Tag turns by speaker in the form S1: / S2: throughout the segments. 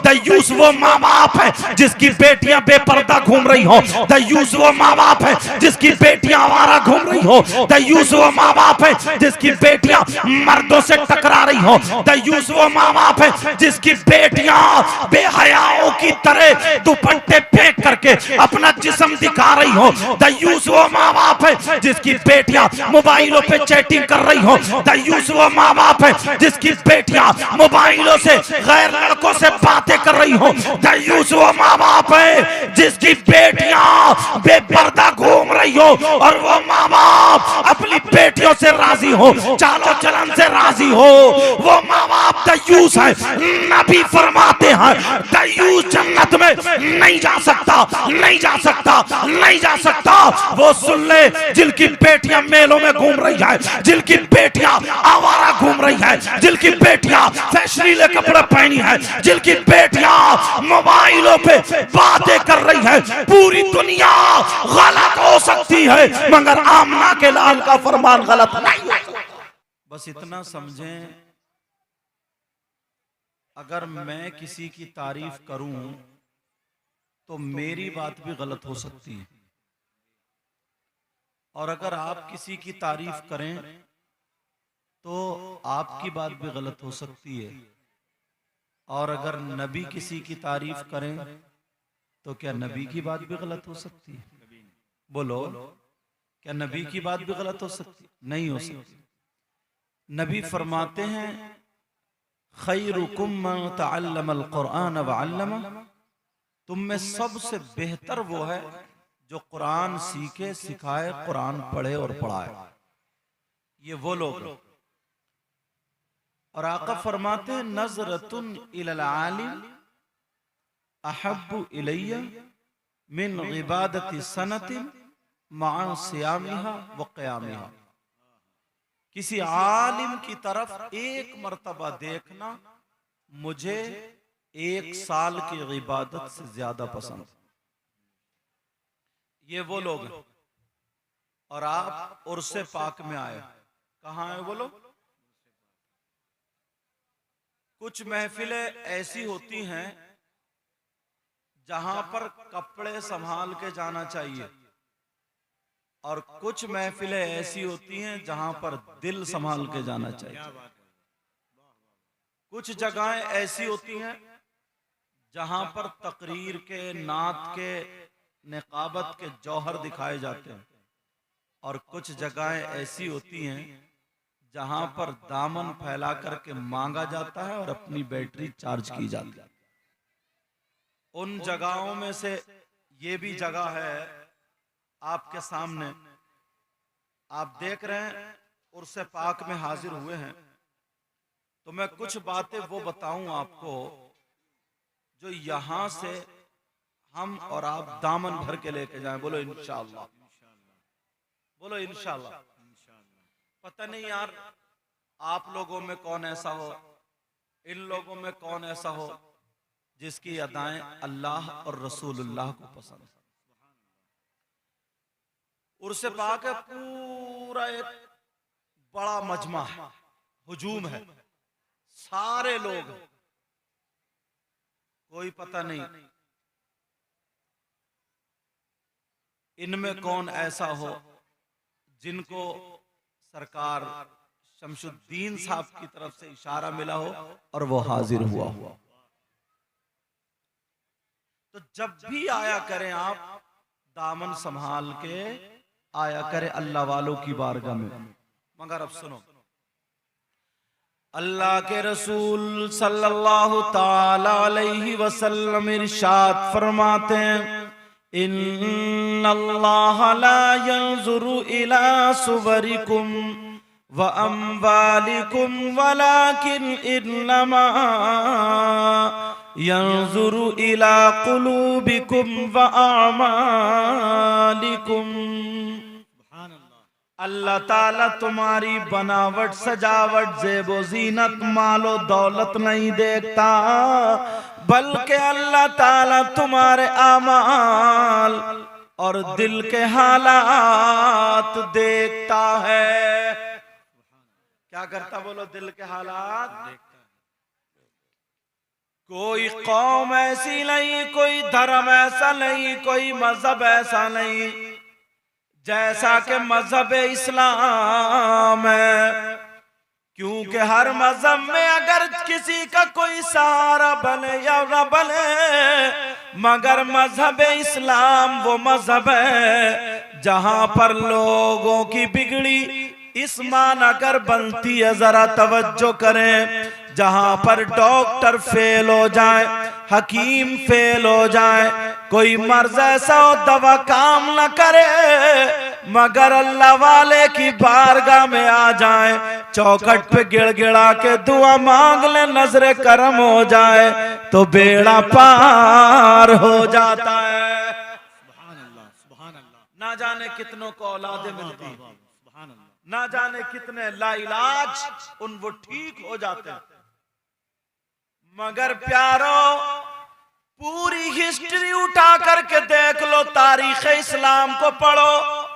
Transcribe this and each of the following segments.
S1: दयूस वो माँ बाप है जिसकी बेटियां बेपर्दा घूम रही हो। दयूस वो माँ बाप है जिसकी बेटियां आवारा घूम रही हो। दयूस वो माँ बाप है जिसकी बेटियां मर्दों से टकरा रही हो। दयूस वो माँ बाप है जिसकी बेटियां बेहयाओं की तरह दुपट्टे फेंक करके अपना जिस्म दिखा रही हो। दयूस वो माँ बाप है जिसकी बेटियां मोबाइलों पे चैटिंग कर रही हो। दयूस वो माँ बाप है जिसकी बेटियां मोबाइलों से गैर लड़कों से बातें कर रही हो। दयूस वो माँ बाप है जिसकी बेटियां बेपर्दा घूम रही हो और वो माँ बाप अपनी बेटियों से राजी हो, चालो चलन से राजी हो। वो माँ बाप दयूस है। नबी फरमाते हैं दयूस जन्नत में नहीं जा सकता, नहीं जा सकता, नहीं जा सकता। वो सुन ले जिनकी बेटियां मेलों में घूम रही है, जिनकी बेटियां आवारा घूम रही है, जिनकी बेटियां फैशनीले कपड़े पहनी है, जिनकी बेटियां मोबाइलों पे बातें कर रही है। पूरी दुनिया गलत हो सकती है मगर आमना के लाल का फरमान गलत नहीं है।
S2: बस इतना समझें, अगर मैं किसी की तारीफ करूं तो मेरी बात भी गलत हो सकती है, और अगर आप किसी की तारीफ करें तो आपकी बात भी गलत हो सकती है। और अगर नबी किसी की तारीफ करें तो क्या नबी की बात भी गलत हो सकती है? बोलो, क्या नबी की बात भी गलत हो सकती है? नहीं हो सकती। नबी फरमाते हैं खैरुकुम मन तअल्लमल कुरान व अल्लमा, तुम में सबसे बेहतर वो है जो कुरान सीखे, सिखाए, कुरान पढ़े और पढ़ाए। ये वो लोग। और आका फरमाते हैं नजरतुन इलल आलिम अहब्बु इलैया मिन इबादति सनतिन मअ सियामिहा व क़यामिहा। किसी आलिम की तरफ एक मर्तबा देखना मुझे 1 साल की इबादत से ज्यादा पसंद। ये वो लोग हैं। और आप उर्से पाक में आए, कहाँ है वो लोग? कुछ महफिलें ऐसी होती हैं जहां पर कपड़े संभाल के जाना चाहिए, और कुछ महफिलें ऐसी होती हैं जहां पर दिल संभाल के जाना चाहिए। कुछ जगहें ऐसी होती हैं जहां पर तकरीर के, नात के, निकाबत के जौहर दिखाए जाते हैं, और कुछ जगहें ऐसी होती हैं जहां पर दामन फैला करके मांगा जाता है और अपनी बैटरी चार्ज की जाती है। उन जगहों में से ये भी जगह है आपके सामने, आप देख रहे हैं उर्से पाक में हाजिर हुए हैं, तो मैं कुछ बातें वो बताऊं आपको जो यहां से हम और आप दामन भर के लेके जाएं। बोलो इंशाअल्लाह, बोलो इंशाअल्लाह। पता नहीं यार आप लोगों में कौन ऐसा हो, इन लोगों में कौन ऐसा हो जिसकी अदाएं अल्लाह और रसूलुल्लाह को पसंद है। उर्से पाक है, पूरा एक बड़ा मजमा है, हुजूम है, सारे लोग, कोई पता नहीं इनमें कौन ऐसा हो जिनको सरकार शमशुद्दीन साहब की तरफ से इशारा मिला हो और वो हाजिर हुआ हो। तो जब भी आया करें आप दामन संभाल के आया करें अल्लाह वालों की बारगाह में। मगर अब सुनो, अल्लाह के रसूल सल्लल्लाहु ताला अलैहि वसल्लम इरशाद फरमाते हैं इन्नल्लाह ला यंजुरु इला सुवरिकुम व अम्वालिकुम वलाकिन इन्नमा यंजुरु इला कुलूबिकुम व आमालिकुम। अल्लाह ताला तुम्हारी बनावट, सजावट, ज़ेबो ज़ीनत, मालो दौलत नहीं देखता, बल्कि अल्लाह ताला तुम्हारे आमाल और दिल के हालात देखता है। क्या करता? बोलो, दिल के हालात देखता है। कोई कौम ऐसी नहीं, कोई धर्म ऐसा नहीं, कोई मजहब ऐसा नहीं जैसा कि मजहब इस्लाम है। क्योंकि हर मजहब में अगर किसी का कोई सहारा बने या न बने, मगर मजहब इस्लाम वो मजहब है जहां पर लोगों की बिगड़ी ईमान अगर बनती है, जरा तवज्जो करें, जहां पर डॉक्टर फेल हो जाए, हकीम फेल हो जाए, कोई मर्ज ऐसा हो दवा काम न करे, मगर अल्लाह वाले की बारगाह में आ जाए, चौखट पे गिड़गिड़ा के दुआ मांग ले, नजरे करम हो जाए तो बेड़ा पार हो जाता है। सुभान अल्लाह, सुभान अल्लाह। ना जाने कितनों को औलादे मिलती है, ना जाने कितने लाइलाज वो ठीक हो जाते हैं, मगर प्यारों पूरी हिस्ट्री उठा करके देख लो, तारीख इस्लाम को पढ़ो।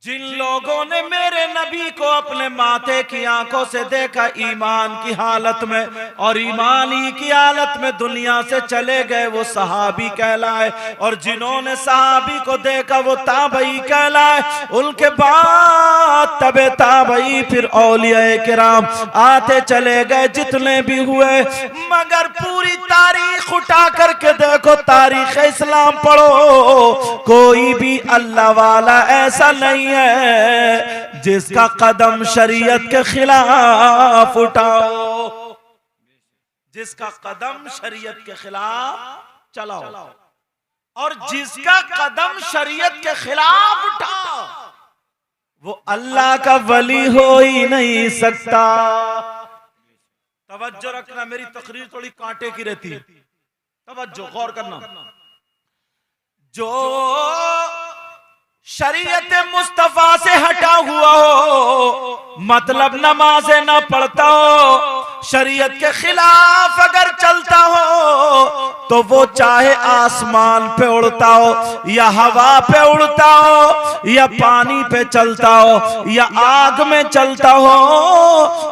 S2: जिन लोगों ने मेरे नबी को अपने माथे की आंखों से देखा ईमान की हालत में, और ईमानी की हालत में दुनिया से चले गए, वो सहाबी कहलाए, और जिन्होंने सहाबी को देखा वो ताबई कहलाए। उनके बाद तबे ताबई, फिर औलियाए किराम आते चले गए जितने भी हुए। मगर पूरी तारीख उठा करके देखो, तारीख इस्लाम पढ़ो, कोई भी अल्लाह वाला ऐसा नहीं है जिसका कदम शरीयत के खिलाफ उठाओ, जिसका कदम शरीयत के खिलाफ चलाओ, और जिसका कदम शरीयत के खिलाफ उठाओ वो अल्लाह का वली हो ही नहीं सकता। तवज्जो रखना, मेरी तकरीर थोड़ी कांटे की रहती है, तवज्जो गौर करना। जो शरीयत मुस्तफा से हटा हुआ हो, मतलब नमाज़े ना पढ़ता हो, शरीयत के खिलाफ अगर चलता हो, तो वो चाहे आसमान पे उड़ता हो या हवा पे उड़ता हो या पानी पे चलता हो या आग में चलता हो,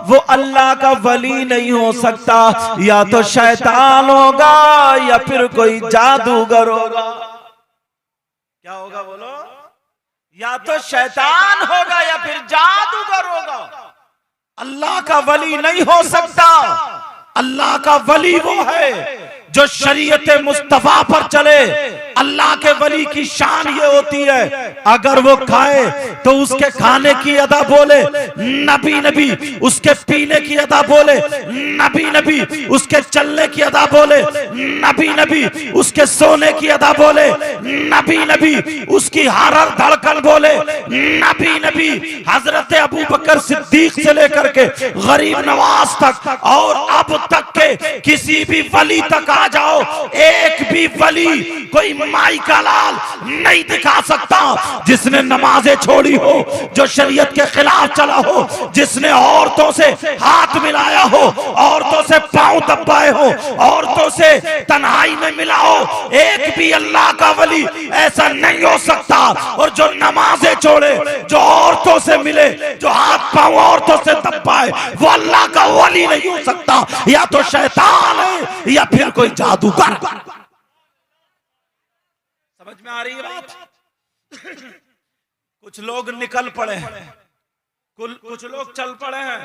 S2: वो अल्लाह का वली नहीं हो सकता। या तो शैतान होगा या फिर कोई जादूगर होगा। क्या होगा बोलो? या तो शैतान होगा या फिर जादूगर होगा। अल्लाह का वली नहीं हो सकता। अल्लाह का वली वो है जो शरीयत मुस्तफा पर चले। अल्लाह के वली की शान ये होती है, अगर वो खाए तो उसके खाने की अदा बोले नबी नबी, उसके पीने की अदा बोले नबी नबी, उसके चलने की अदा बोले नबी नबी, उसके सोने की अदा बोले नबी नबी, उसकी हर हर धड़कन बोले नबी नबी। हजरत अबू बकर सिद्दीक से लेकर के गरीब नवाज तक और अब तक के किसी भी वली तक आ जाओ, एक भी वली कोई माई का लाल नहीं दिखा सकता जिसने नमाजें छोड़ी हो, जो शरीयत के खिलाफ चला हो, जिसने औरतों से हाथ मिलाया हो, औरतों से पांव दबाए हो, औरतों से तन्हाई में मिला हो। एक भी अल्लाह का वली ऐसा नहीं हो सकता। और जो नमाजें छोड़े, जो औरतों से मिले, जो हाथ पांव औरतों से दबाए, वो अल्लाह का वली नहीं हो सकता। या तो शैतान है या फिर कोई जादूगर। समझ में आ रही है बात? कुछ लोग निकल पड़े हैं, कुछ लोग चल पड़े हैं,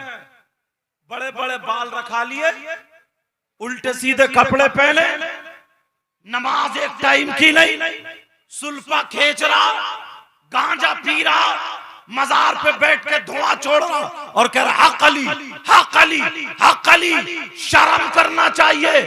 S2: बड़े बड़े बाल रखा लिए, उल्टे सीधे कपड़े पहने, नमाज एक टाइम की नहीं, सुल्फा खींच रहा, गांजा पी रहा, मजार पे बैठ के धुआं छोड़ रहा और कह रहा हक अली हक अली हक अली। शर्म करना चाहिए,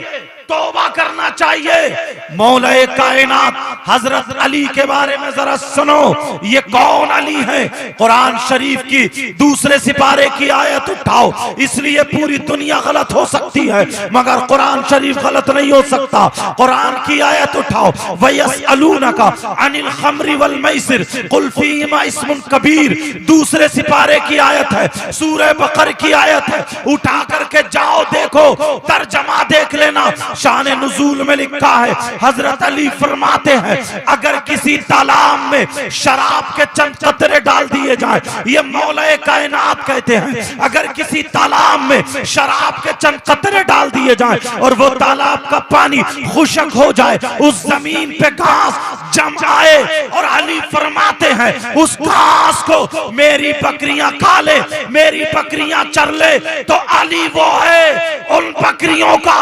S2: तौबा करना चाहिए। मौलाए कायनात हजरत अली के बारे में जरा सुनो, ये कौन अली है? कुरान शरीफ की दूसरे सिपारे की आयत उठाओ, इसलिए पूरी दुनिया गलत हो सकती है मगर कुरान शरीफ गलत नहीं हो सकता। कुरान की आयत उठाओ, वयसअलूनका अनिल खम्रि वल मैसिर कुल फीहिमा इस्मुन कबीर, दूसरे सिपारे की आयत है, सूरह बकर की आयत है, उठा करके जाओ देखो, तर्जमा देख लेना। शान नुज़ूल में लिखा है, हजरत अली फरमाते हैं
S1: हैं अगर किसी तालाब में शराब के चंद कतरे डाल दिए जाए, ये मौला कायनात कहते हैं अगर किसी तालाब में शराब के चंद कतरे डाल दिए जाए और वो तालाब का पानी खुशक हो जाए, उस जमीन पे घास जम आए और अली फरमाते हैं उस घास को मेरी बकरियां खा ले, मेरी बकरियां चर ले, तो अली वो है उन बकरियों का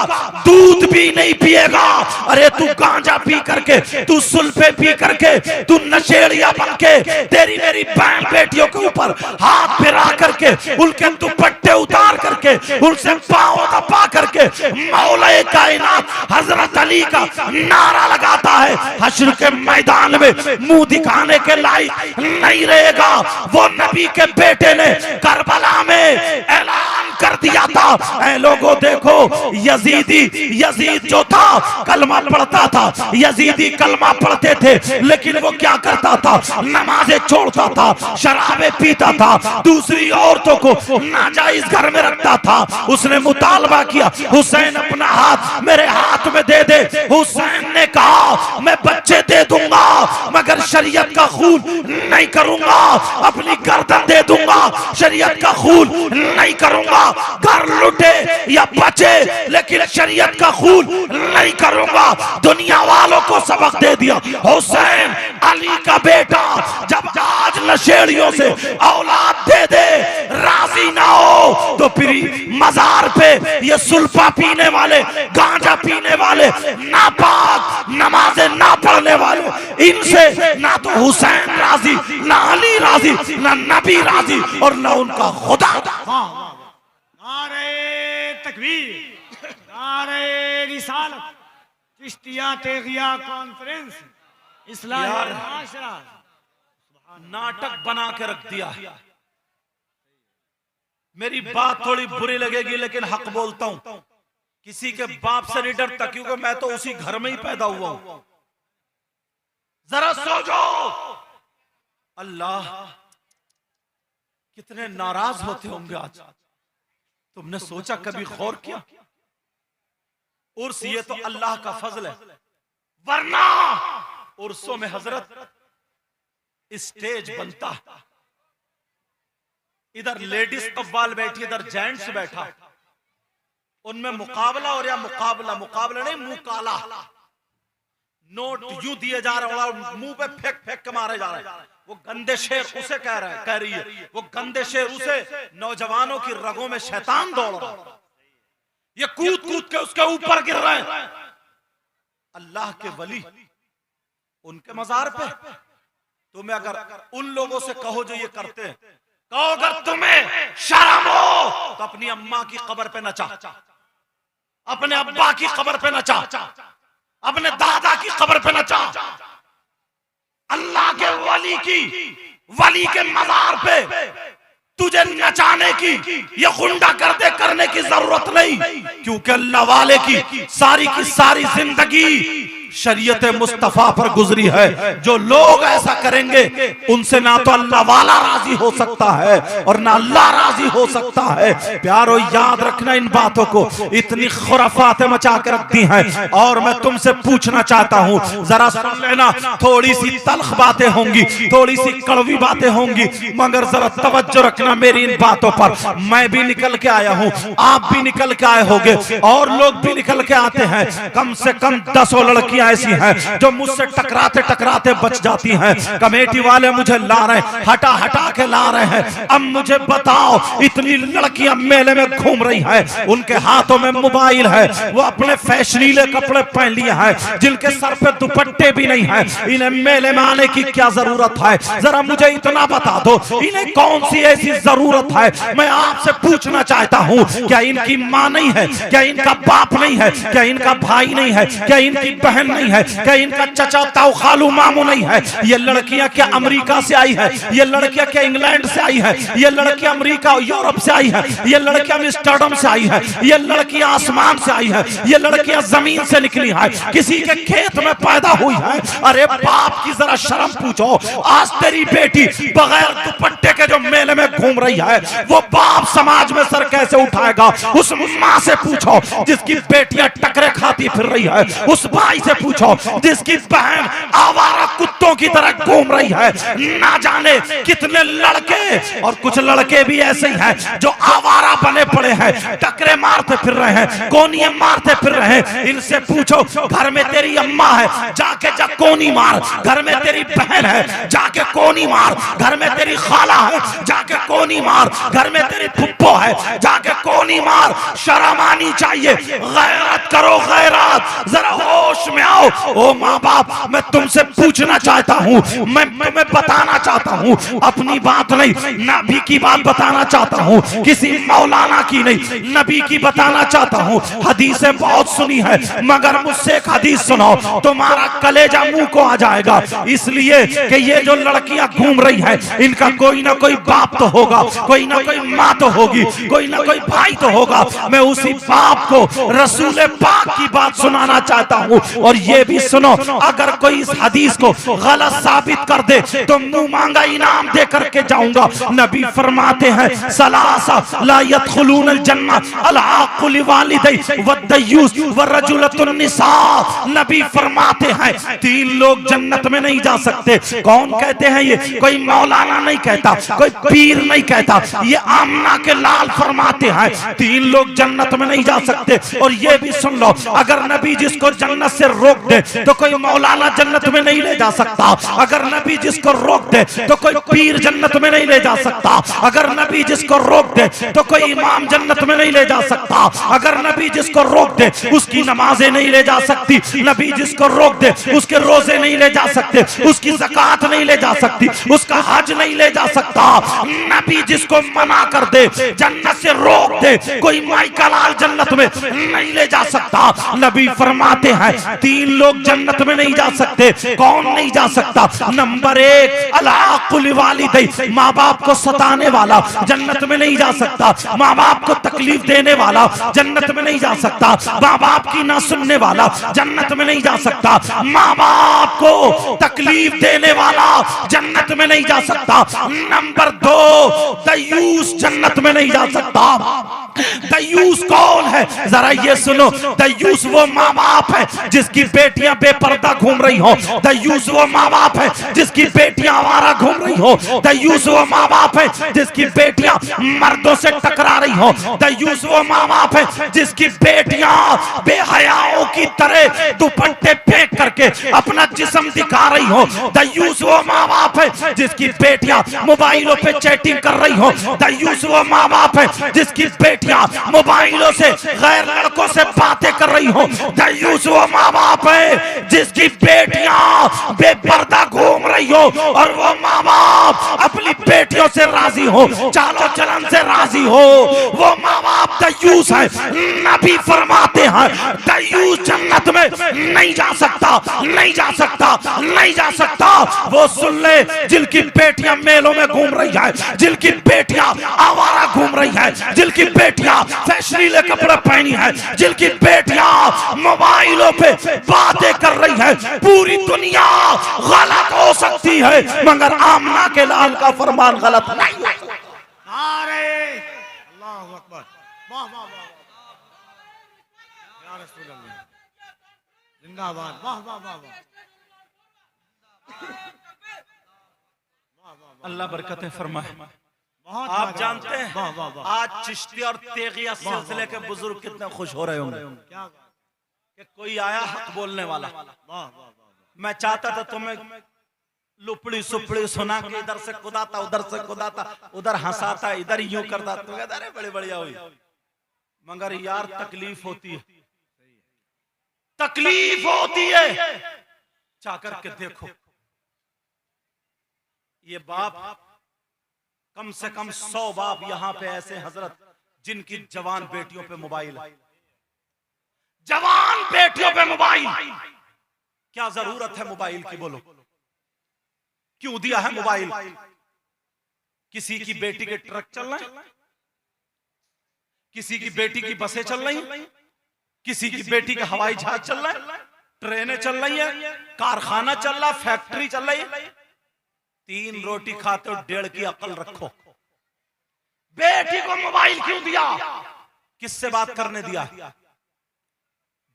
S1: दूध भी नहीं पिएगा। अरे तू गांजा पी करके, तू सुल्फे पी करके, तू नशेड़िया बन के, तेरी मेरी बहन बेटियों के ऊपर हाथ फिरा करके, उनके दुपट्टे उतार करके, उनसे पांव दबा करके मौला कायनात हजरत अली का नारा लगाता है, हश्र के मैदान में मुंह दिखाने के लायक नहीं रहेगा। वो नबी के बेटे ने करबला में ऐलान कर दिया था, ऐ लोगों देखो यजीद जो था कलमा पढ़ता था, यजीदी कलमा पढ़ते थे, लेकिन वो क्या करता था, नमाजें छोड़ता था, शराबें पीता था, दूसरी औरतों को नाजायज घर में रखता था। उसने मुतालबा किया, हुसैन अपना हाथ मेरे हाथ में दे दे। हुसैन ने कहा मैं बच्चे दे दूंगा मगर शरीयत का खून नहीं करूंगा, अपनी गर्दन दे दूंगा, शरीयत का खून नहीं करूंगा, घर लुटे या बचे लेकिन शरीयत का खून नहीं करूंगा। दुनिया वालों को सबक दे दिया। हुसैन अली का बेटा जब आज नशेड़ियों से औलाद दे दे राजी ना हो तो फिर मजार पे ये सुल्फा पीने वाले, गांजा पीने वाले, नापाक नमाजें ना पढ़ने वाले, इनसे ना तो हुसैन राजी, ना अली राजी, ना नबी राजी और ना उनका खुदा।
S3: नारे तकबीर, नारे रिसालत, चिश्तिया तेगिया कॉन्फ्रेंस, इस्लाही माशरा,
S2: नाटक बना के रख दिया। मेरी बात थोड़ी बुरी लगेगी लेकिन हक बोलता हूं। किसी के बाप से नहीं डरता क्योंकि मैं तो उसी घर में ही पैदा हुआ हूं। जरा सोचो, अल्लाह कितने नाराज होते होंगे आज। तुमने सोचा, कभी गौर किया? उर्स ये तो अल्लाह का फजल है, वरना उर्सों में हजरत स्टेज बनता, इधर लेडीज कव्वाल बैठी, इधर जेंट्स बैठा, उनमें मुकाबला और या मुकाबला नहीं, मुंह काला, नोट यूं दिए जा रहे हैं, मुंह पे फेंक फेंक के मारे जा रहे हैं। वो गंदे शेर उसे कह रही है, वो गंदे शेर उसे, नौजवानों की रगों में शैतान दौड़ रहा है, ये कूद कूद के उसके ऊपर गिर रहे हैं। अल्लाह के वली उनके मजार पे तुम्हें अगर उन लोगों से कहो जो ये करते हैं, कहो अगर तुम्हें शर्म हो तो अपनी अम्मा की कब्र पे नचा, अपने अब्बा की कब्र पे नचा, अपने दादा की कब्र पे नचा। अल्लाह के वली के मजार पे तुझे नचाने की या गुंडा करते करने की जरूरत नहीं, क्योंकि अल्लाह वाले की सारी जिंदगी शरीयत मुस्तफा पर गुजरी है। जो लोग ऐसा करेंगे उनसे ना तो अल्लाह वाला राजी हो सकता है और ना अल्लाह राजी हो सकता है। प्यारो याद रखना इन बातों को, इतनी खुराफातें मचा के रखती हैं। और मैं तुमसे पूछना चाहता हूँ, जरा सुन लेना, थोड़ी सी तल्ख बातें होंगी, थोड़ी सी कड़वी बातें होंगी, मगर जरा तवज्जो रखना मेरी इन बातों पर। मैं भी निकल के आया हूँ, आप भी निकल के आए होंगे और लोग भी निकल के आते हैं। कम से कम 10 लड़कियां ऐसी हैं जो मुझसे टकराते टकराते बच जाती हैं। कमेटी वाले मुझे ला रहे हैं, हटा के ला रहे हैं। अब मुझे बताओ, इतनी लड़कियां मेले में घूम रही हैं, उनके हाथों में मोबाइल है, वो अपने फैशनीले कपड़े पहन लिए हैं, जिनके सर पे दुपट्टे भी नहीं है, इन्हें मेले में आने की क्या जरूरत है? जरा मुझे इतना बता दो, इन्हें कौन सी ऐसी जरूरत है? मैं आपसे पूछना चाहता हूँ, क्या इनकी माँ नहीं है? क्या इनका बाप नहीं है? क्या इनका भाई नहीं है? क्या इनकी बहन नहीं है? क्या इनका चचा ताऊ खालू मामू नहीं है? ये लड़कियां क्या अमेरिका से आई है? ये लड़कियां क्या इंग्लैंड से आई है? ये लड़कियां अमेरिका और यूरोप से आई है? ये लड़कियां एम्स्टर्डम से आई है? ये लड़कियां आसमान से आई है? ये लड़कियां जमीन से निकली है, किसी के खेत में पैदा हुई है? अरे बाप की जरा शर्म पूछो। आज तेरी बेटी बगैर दुपट्टे के जो मेले में घूम रही है, वो बाप समाज में सर कैसे उठाएगा? उस माँ से पूछो जिसकी बेटियां टकरे खाती फिर रही है, उस भाई से
S1: पूछो जिसकी बहन आवारा कुत्तों की तरह घूम रही है, ना जाने कितने लड़के और कुछ लड़के भी ऐसे ही हैं जो आवारा बने पड़े हैं, टकरे मारते फिर रहे हैं, कोनियां मारते फिर रहे हैं। इनसे पूछो घर में तेरी अम्मा है, जाके जा कोनी मार। घर में तेरी बहन है, जाके कोनी मार। घर में तेरी खाला है, जाके कोनी मार। घर में तेरी फुप्पो है, जाके कोनी मार। शर्म आनी चाहिए, गैरत करो, गैरत। जरा होश में आओ। ओ माँ बाप, मैं तुमसे पूछना चाहता हूँ, मैं तुम्हें बताना चाहता हूँ, अपनी बात नहीं, नबी की बात बताना चाहता हूँ, किसी मौलाना की नहीं, नबी की बताना चाहता हूँ। हदीसें बहुत सुनी है, मगर मुझसे एक हदीस सुनो, तुम्हारा कलेजा मुंह को आ जाएगा। इसलिए कि ये जो लड़कियां घूम रही हैं, इनका कोई ना कोई बाप तो होगा, कोई ना कोई माँ तो होगी, कोई ना कोई भाई तो होगा। मैं उसी बाप को रसूल पाक की बात सुनाना चाहता हूँ। और ये भी सुनो, अगर कोई इस हदीस को गलत साबित कर दे तो मुंह मांगा इनाम दे करके जाऊंगा। नबी फरमाते हैं सलासा ला यदखुलूनल जन्नह अल आक़ु लिवालिदै वद्दयूस वरजुलतुन निसा। नबी फरमाते हैं 3 लोग जन्नत में नहीं जा सकते। कौन कहते हैं ये? कोई मौलाना नहीं कहता, कोई पीर नहीं कहता, ये आमना के लाल फरमाते हैं 3 लोग जन्नत में नहीं जा सकते। और ये भी सुन लो, अगर नबी जिसको जन्नत से रोक दे तो कोई मौलाना जन्नत में नहीं ले जा सकता। अगर नबी जिसको रोक दे तो कोई पीर जन्नत में नहीं ले जा सकता। अगर नबी जिसको रोक दे तो कोई इमाम जन्नत में नहीं ले जा सकता। अगर नबी जिसको रोक दे उसकी नमाजें नहीं ले जा सकती। नबी जिसको रोक दे उसके रोजे नहीं ले जा सकते, उसकी ज़कात नहीं ले जा सकती, उसका हज नहीं ले जा सकता। नबी जिसको मना कर दे, जन्नत से रोक दे, कोई माई का लाल जन्नत में नहीं ले जा सकता। नबी फरमाते हैं 3 लोग जन्नत में नहीं जा सकते। कौन नहीं जा सकता? नंबर 1 अल आक़ु लिवालिदै, माँ बाप को सताने वाला जन्नत में नहीं जा सकता। माँ बाप को तकलीफ देने वाला जन्नत में नहीं जा सकता। माँ बाप की ना सुनने वाला जन्नत में नहीं जा सकता। माँ बाप को तकलीफ देने वाला जन्नत में नहीं जा सकता। नंबर 2 दयूस जन्नत में नहीं जा सकता। दयूस कौन है? जरा ये सुनो, दयूस वो माँ बाप है जिसकी बेटियां बेपर्दा घूम रही हो। दयूस वो माँ बाप है जिसकी बेटियां आवारा घूम रही हो। दयूस वो माँ बाप है जिसकी बेटियां मर्दों से टकरा रही हो। दयूस वो माँ बाप है जिसकी बेटियां बेहयाओं की तरह दुपट्टे फेंक करके अपना जिस्म दिखा रही हो। दयूस वो माँ बाप है जिसकी बेटियां मोबाइलों पे चैटिंग कर रही हो। दयूस वो माँ बाप है जिसकी बेटियां मोबाइलों से गैर लड़कों से बातें कर रही हो। दयूस वो माँ बाप है जिसकी बेटियां बेपर्दा घूम रही हो और वो माँ बाप अपनी बेटियों से राजी हो, चालो चलन से राजी हो। वो माँ बाप दयूस है। नबी फरमाते हैं दयूस जन्नत में नहीं जा सकता, नहीं जा सकता, नहीं जा सकता। वो सुन ले, जिनकी बेटियां मेलों में घूम रही है, जिनकी बेटियां आवारा घूम रही है, जिनकी बेटियां फैशनीले कपड़े पहनी है, जिनकी बेटियां मोबाइलों पे बातें कर रही है, पूरी दुनिया गलत हो सकती है मगर आमना के लाल का फरमान गलत नहीं हो सकता।
S3: नारे अल्लाहु अकबर, वाह वाह वाह, या रसूल अल्लाह, जिंदाबाद, वाह वाह वाह वाह,
S2: अल्लाह बरकतें फरमाए।
S3: बहुत
S2: आप जानते हैं
S3: वाह वाह वाह,
S2: आज चिश्ती और तेगिया सिलसिले के बुजुर्ग कितने खुश हो रहे होंगे
S3: क्या
S2: कि कोई आया हक बोलने वाला।
S3: वाह वाह वाह,
S2: मैं चाहता था तुम्हें लुपड़ी सुपड़ी सुना के इधर से कुदाता, उधर से कुदाता, उधर हंसाता, इधर यूं करता, तो कहता अरे बड़े बढ़िया हुई। मगर यार तकलीफ होती है, तकलीफ होती है। चाकर के देखो, ये बाप कम से कम 100 बाप यहां पे ऐसे हजरत जिनकी जवान बेटियों पे मोबाइल है, जवान बेटियों पे मोबाइल। क्या जरूरत है मोबाइल की? बोलो क्यों दिया है मोबाइल? किसी की बेटी के ट्रक चल रहे हैं, किसी की बेटी की बसें चल रही हैं, किसी की बेटी के हवाई जहाज चल रहे हैं, ट्रेनें चल रही है, कारखाना चल रहा, फैक्ट्री चल रही है। 3 रोटी खाते हो, 1.5 की अकल रखो। बेटी को मोबाइल क्यों दिया? किससे बात करने दिया?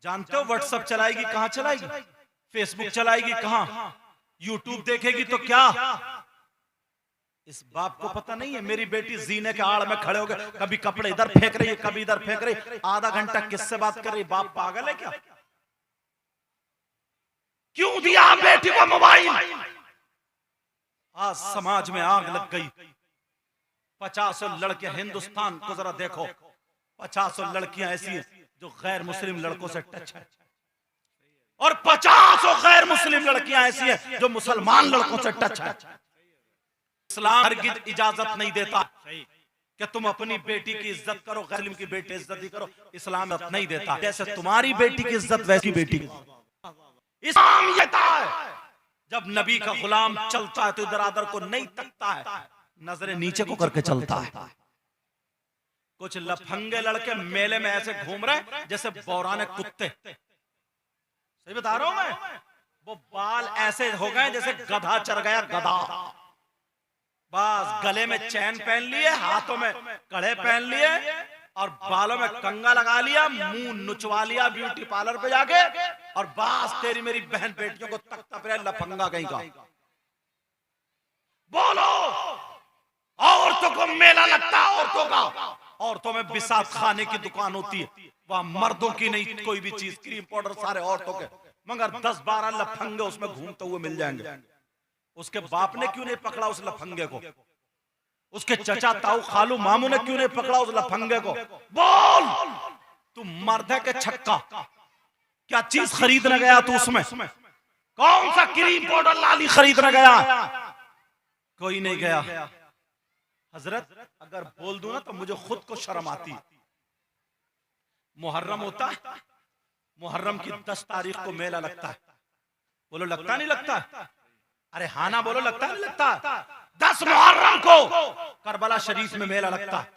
S2: जानते हो व्हाट्सएप चलाएगी कहां चलाएगी, फेसबुक चलाएगी कहां, यूट्यूब देखेगी तो क्या। इस बाप को पता नहीं है मेरी बेटी जीने के आड़ में खड़े हो गए, कभी कपड़े इधर फेंक रही है कभी इधर फेंक रही है, आधा घंटा किससे बात कर रही, बाप पागल है क्या।
S1: क्यों दिया बेटी को मोबाइल।
S2: आज समाज में आग लग गई। 50 लड़के हिंदुस्तान को जरा देखो, 50 लड़कियां ऐसी हैं जो गैर मुस्लिम लड़कों से टच है, और 50 गैर मुस्लिम लड़कियां ऐसी हैं जो मुसलमान लड़कों से टच है। इस्लाम हरगिज़ इजाजत नहीं देता कि तुम अपनी बेटी की इज्जत करो, गैर मुस्लिम की बेटी की इज्जत ही करो, इस्लाम नहीं देता। जैसे तुम्हारी बेटी की इज्जत वैसी बेटी की। इस्लाम ये कहता है जब नबी का गुलाम चलता है तो इधर आदर को नहीं तकता है, नजरें नीचे को करके चलता है। कुछ लफंगे लड़के मेले में ऐसे घूम रहे जैसे बौराने कुत्ते, सही बता रहा हूं मैं, वो बाल ऐसे हो गए जैसे गधा चढ़ गया गधा, बस गले में चैन पहन लिए, हाथों में कड़े पहन लिए और बालों में कंगा लगा लिया, मुंह नुचवा लिया ब्यूटी पार्लर पे जाके, और बस तेरी मेरी बहन बेटियों को तकता फिरे लफंगा कहीं का।
S1: बोलो औरतों को मेला लगता है, औरतों का,
S2: औरतों में बिसात खाने की दुकान होती है, वहां मर्दों की नहीं कोई भी चीज, क्रीम पाउडर सारे औरतों के, मगर 10-12 लफंगे उसमें घूमते हुए मिल जाएंगे। उसके बाप ने क्यों नहीं पकड़ा उस लफंगे को, उसके चचा ताऊ खालू मामू ने क्यों नहीं पकड़ा उस लफंगे को।
S1: बोल
S2: तू मर्द है के छक्का, क्या चीज खरीदने गया तू उसमें,
S1: कौन सा क्रीम पाउडर लाली
S2: खरीदने गया, कोई नहीं गया। हजरत अगर बोल दूं ना तो मुझे खुद को शर्म आती। मुहर्रम होता है, मुहर्रम की 10 तारीख को मेला लगता है, बोलो लगता नहीं लगता, अरे हाँ ना बोलो लगता नहीं लगता।
S1: 10 मुहर्रम को
S2: करबला शरीफ में मेला लगता है,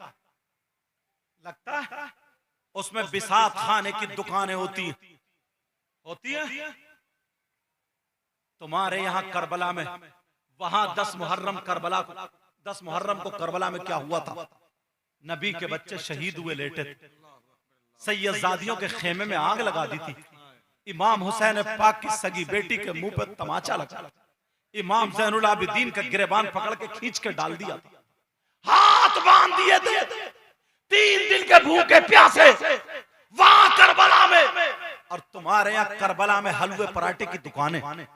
S2: उसमें बिसात खाने की दुकानें होती हैं। तुम्हारे यहाँ करबला में, वहां 10 मुहर्रम करबला को, 10 मुहर्रम को करबला में क्या हुआ था, नबी के बच्चे शहीद हुए लेटे थे, सैयदजादियों के खेमे में आग लगा दी थी, इमाम हुसैन पाक की सगी बेटी के मुंह पर तमाचा लगा, इमाम ज़ैनुल आबिदीन का गिरेबान पकड़ के खींच के डाल दिया था,
S1: हाथ बांध दिए थे 3 दिन के भूखे प्यासे वहां करबला में।
S2: और तुम्हारे यहाँ करबला में हलवे पराठे की दुकानें,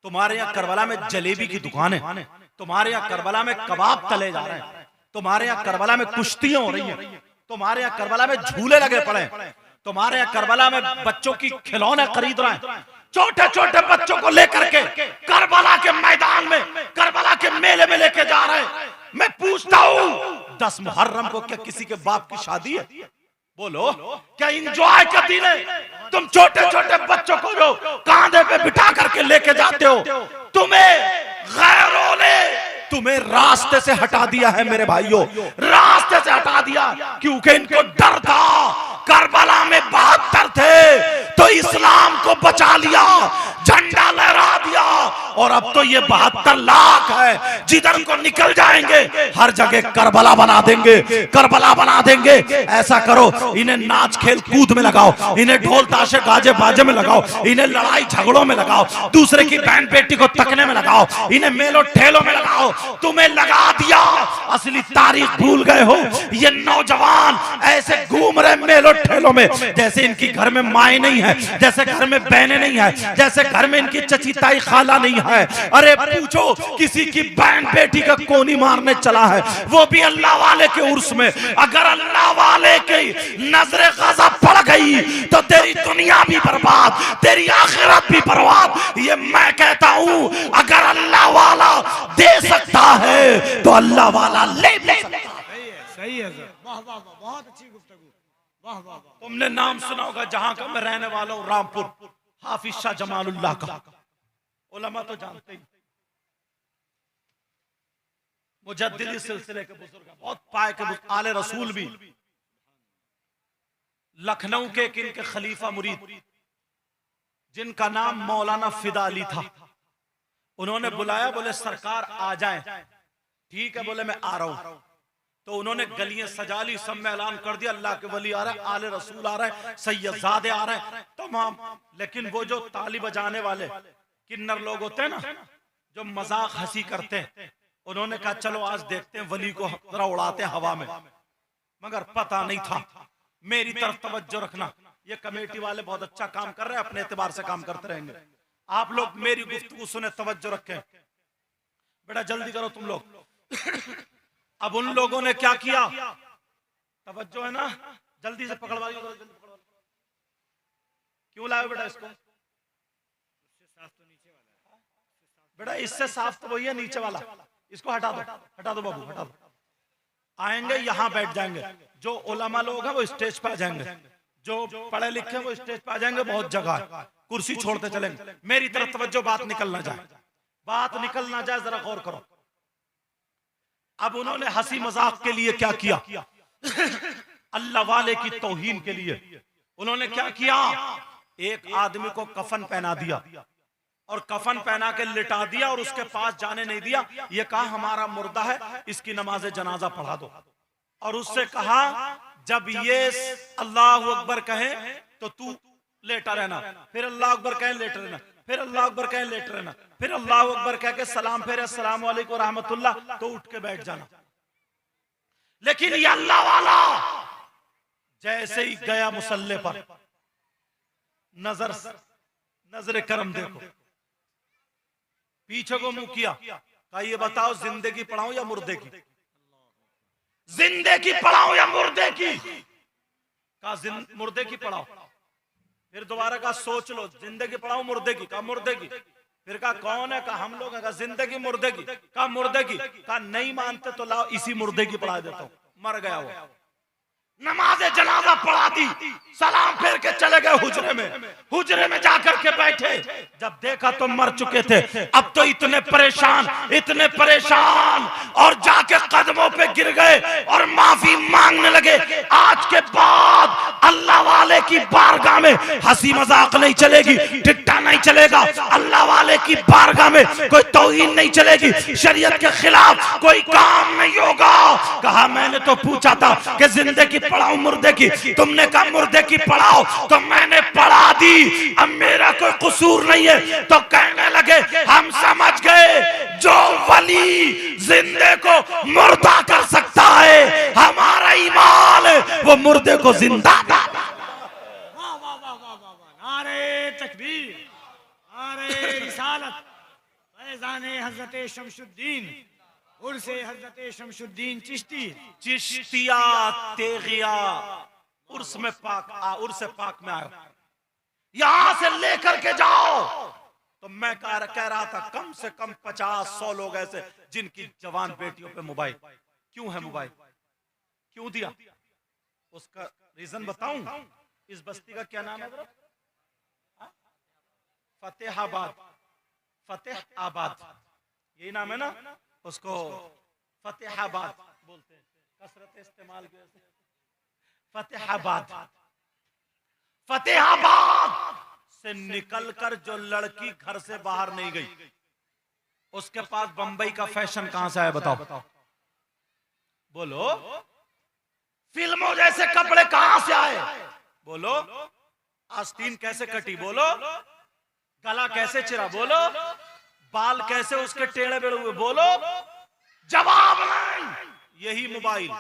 S2: तुम्हारे यहाँ करबला में जलेबी की दुकानें, तुम्हारे यहाँ करबला में कबाब तले जा रहे हैं, तुम्हारे यहाँ करबला में कुश्तियां हो रही हैं, तुम्हारे यहाँ करबला में झूले लगे पड़े, तुम्हारे यहाँ करबला में बच्चों की खिलौने खरीद रहे हैं,
S1: छोटे छोटे बच्चों को लेकर के करबला के मैदान में, करबला के मेले में लेके जा रहे हैं। मैं पूछता हूँ
S2: 10 मुहर्रम को क्या किसी के बाप की शादी है, बोलो
S1: क्या इंजॉय का दिन है। तुम छोटे छोटे बच्चों को जो कांधे पे बिठा करके लेके जाते हो, तुम्हें गैरों ने
S2: तुम्हें रास्ते से हटा दिया है मेरे भाइयों,
S1: रास्ते से हटा दिया, क्योंकि इनको डर था करबला में 72 थे तो इस्लाम को बचा लिया, झंडा लहरा दिया, और अब तो ये 72 लाख है, जिधर को निकल जाएंगे हर जगह करबला बना देंगे, करबला बना देंगे। ऐसा करो, इन्हें नाच खेल कूद में लगाओ, इन्हें ढोल ताशे गाजे बाजे में लगाओ, इन्हें लड़ाई झगड़ों में लगाओ, दूसरे की बहन बेटी को तकने में लगाओ, इन्हें मेलों ठेलों में लगाओ। तुम्हें लगा दिया, असली तारीख भूल गए हो। ये नौजवान ऐसे घूम रहे मेलों ठेलों में जैसे इनकी घर में माए नहीं है, जैसे घर में बहनें नहीं है, जैसे घर में इनकी चची ताई खाला नहीं है। अरे पूछो किसी की बहन बेटी का कोनी मारने चला है, वो भी अल्लाह वाले के उर्स में, अगर अल्लाह वाले की नजरे गजब पड़ गई तो तेरी दुनिया भी बर्बाद, तेरी आखिरत भी बर्बाद। ये मैं कहता हूं, अगर अल्लाह वाला दे सकता है तो अल्लाह वाला ले सकता है।
S3: सही है सर, वाह वाह वाह, बहुत अच्छी गुफ्तगू, वाह वाह वाह।
S2: तुमने नाम सुना होगा जहां का मैं रहने वाला हूं, रामपुर, हाफिज शाह जमालुल्लाह का, उलमा तो जानते ही, मुजद्दिदी सिलसिले के बुजुर्ग, बहुत पाए के आले रसूल भी, लखनऊ के इनके खलीफा मुरीद जिनका नाम मौलाना फिदा अली था, उन्होंने बुलाया, बोले सरकार आ जाएं। ठीक है, बोले मैं आ रहा हूं। तो उन्होंने गलियां सजा ली, सब में ऐलान कर दिया अल्लाह के वली आ रहा है, आले रसूल आ रहा है, सैयदजादे आ रहे हैं तमाम। लेकिन वो जो ताली बजाने वाले किन्नर लोग होते हैं ना, जो मजाक हंसी करते हैं, उन्होंने कहा चलो आज देखते हैं वली को जरा उड़ाते हैं हवा में। मगर पता नहीं था। मेरी तरफ तवज्जो रखना, ये कमेटी वाले बहुत अच्छा काम कर रहे हैं, अपने एतबार से काम करते रहेंगे। आप लोग मेरी गुफ्तगू सुने, तवज्जो रखें। बेटा जल्दी करो तुम लोग। अब उन लोगों ने क्या किया, तवज्जो है ना, जल्दी से पकड़वाइए। क्यों लाए बेटा इसको? बेटा इससे साफ तो वही है, नीचे वाला इसको हटा दो, हटा दो बाबू, हटा दो। आएंगे यहाँ बैठ जाएंगे, जो उलमा लोग हैं वो स्टेज पे आ जाएंगे, जो पढ़े लिखे हैं वो स्टेज पे आ जाएंगे, बहुत जगह है, कुर्सी छोड़ते चलेंगे। मेरी तरफ तवज्जो, बात निकल ना जाए, बात निकल ना जाए, जरा गौर करो। अब उन्होंने हंसी मजाक के लिए क्या किया, अल्लाह वाले की तौहीन के लिए उन्होंने क्या किया, एक आदमी को कफन पहना दिया और कफन पहना के लिटा दिया और उसके पास जाने नहीं दिया। ये कहा हमारा मुर्दा है, इसकी नमाज जनाजा पढ़ा दो। और उससे कहा जब ये अल्लाह अकबर कहे तो तू लेटा रहना, फिर अल्लाह अकबर कहे लेटा रहना, फिर अल्लाह अकबर कहे लेट रहना, फिर अल्लाह अकबर कह के सलाम फेरे अस्सलाम वालेकुम रहमतुल्लाह, तो उठ के बैठ जाना। लेकिन ये अल्लाह वाला जैसे ही गया मुसल्ले पर, नजर करम देखो, पीछे को मुंह किया, कहा ये बताओ जिंदगी पढ़ाऊं या मुर्दे की, जिंदगी पढ़ाऊं या मुर्दे की? कहा मुर्दे की पढ़ाओ। फिर दोबारा कहा सोच लो, जिंदगी पढ़ाओ मुर्दे की? कहा मुर्दे की। फिर कहा कौन है? कहा हम लोग हैं। कहा जिंदगी मुर्दे की? कहा मुर्दे की। कहा नहीं मानते तो लाओ इसी मुर्दे की पढ़ा देता हूं। मर गया वो, नमाज जनाजा पढ़ा दी, सलाम फेर के चले गए हुजरे में। हुजरे में जाकर के बैठे, जब देखा तो मर चुके थे। अब तो इतने परेशान और जाके कदमों पे गिर गए और माफी मांगने लगे। आज के बाद अल्लाह वाले की बारगाह में हंसी मजाक नहीं चलेगी, टिट्टा नहीं चलेगा, अल्लाह वाले की बारगाह में कोई तौहीन नहीं चलेगी, शरीयत के खिलाफ कोई काम नहीं होगा। कहा मैंने तो पूछा था कि जिंदगी पढ़ाओ मुर्दे की, तुमने कहा मुर्दे की पढ़ाओ, तो मैंने पढ़ा दी, अब मेरा कोई कसूर नहीं है। तो कहने लगे हम समझ गए, जो वली जिंदे को मुर्दा कर सकता है, हमारा ईमान है वो मुर्दे को जिंदा।
S3: नारे तकबीर, नारे रिसालत, फैज़ाने हज़रत शमशुद्दीन उर्से हज़रत शमशुद्दीन चिश्ती,
S2: चिश्तिया तेगिया उर्स में उर्स पाक में आयो, यहां से लेकर के जाओ। तो मैं कह रहा था कम से कम 50-100 लोग ऐसे जिनकी जवान बेटियों पे मोबाइल। क्यों है मोबाइल, क्यों दिया? उसका रीजन बताऊं? इस बस्ती का क्या नाम है? फतेहाबाद, फतेहाबाद यही नाम है ना? उसको फतेहाबाद बोलते हैं, कसरत इस्तेमाल की वजह से। फतेहाबाद, फतेहाबाद से निकलकर जो लड़की घर से बाहर नहीं गई, उसके पास बंबई का फैशन कहां से आया बताओ? बोलो। फिल्मों जैसे कपड़े कहां से आए? बोलो। आस्तीन कैसे कटी? बोलो। गला कैसे चिरा? बोलो। बाल कैसे उसके टेढ़े बेढ़े हुए? बोलो। जवाब नहीं। यही मोबाइल,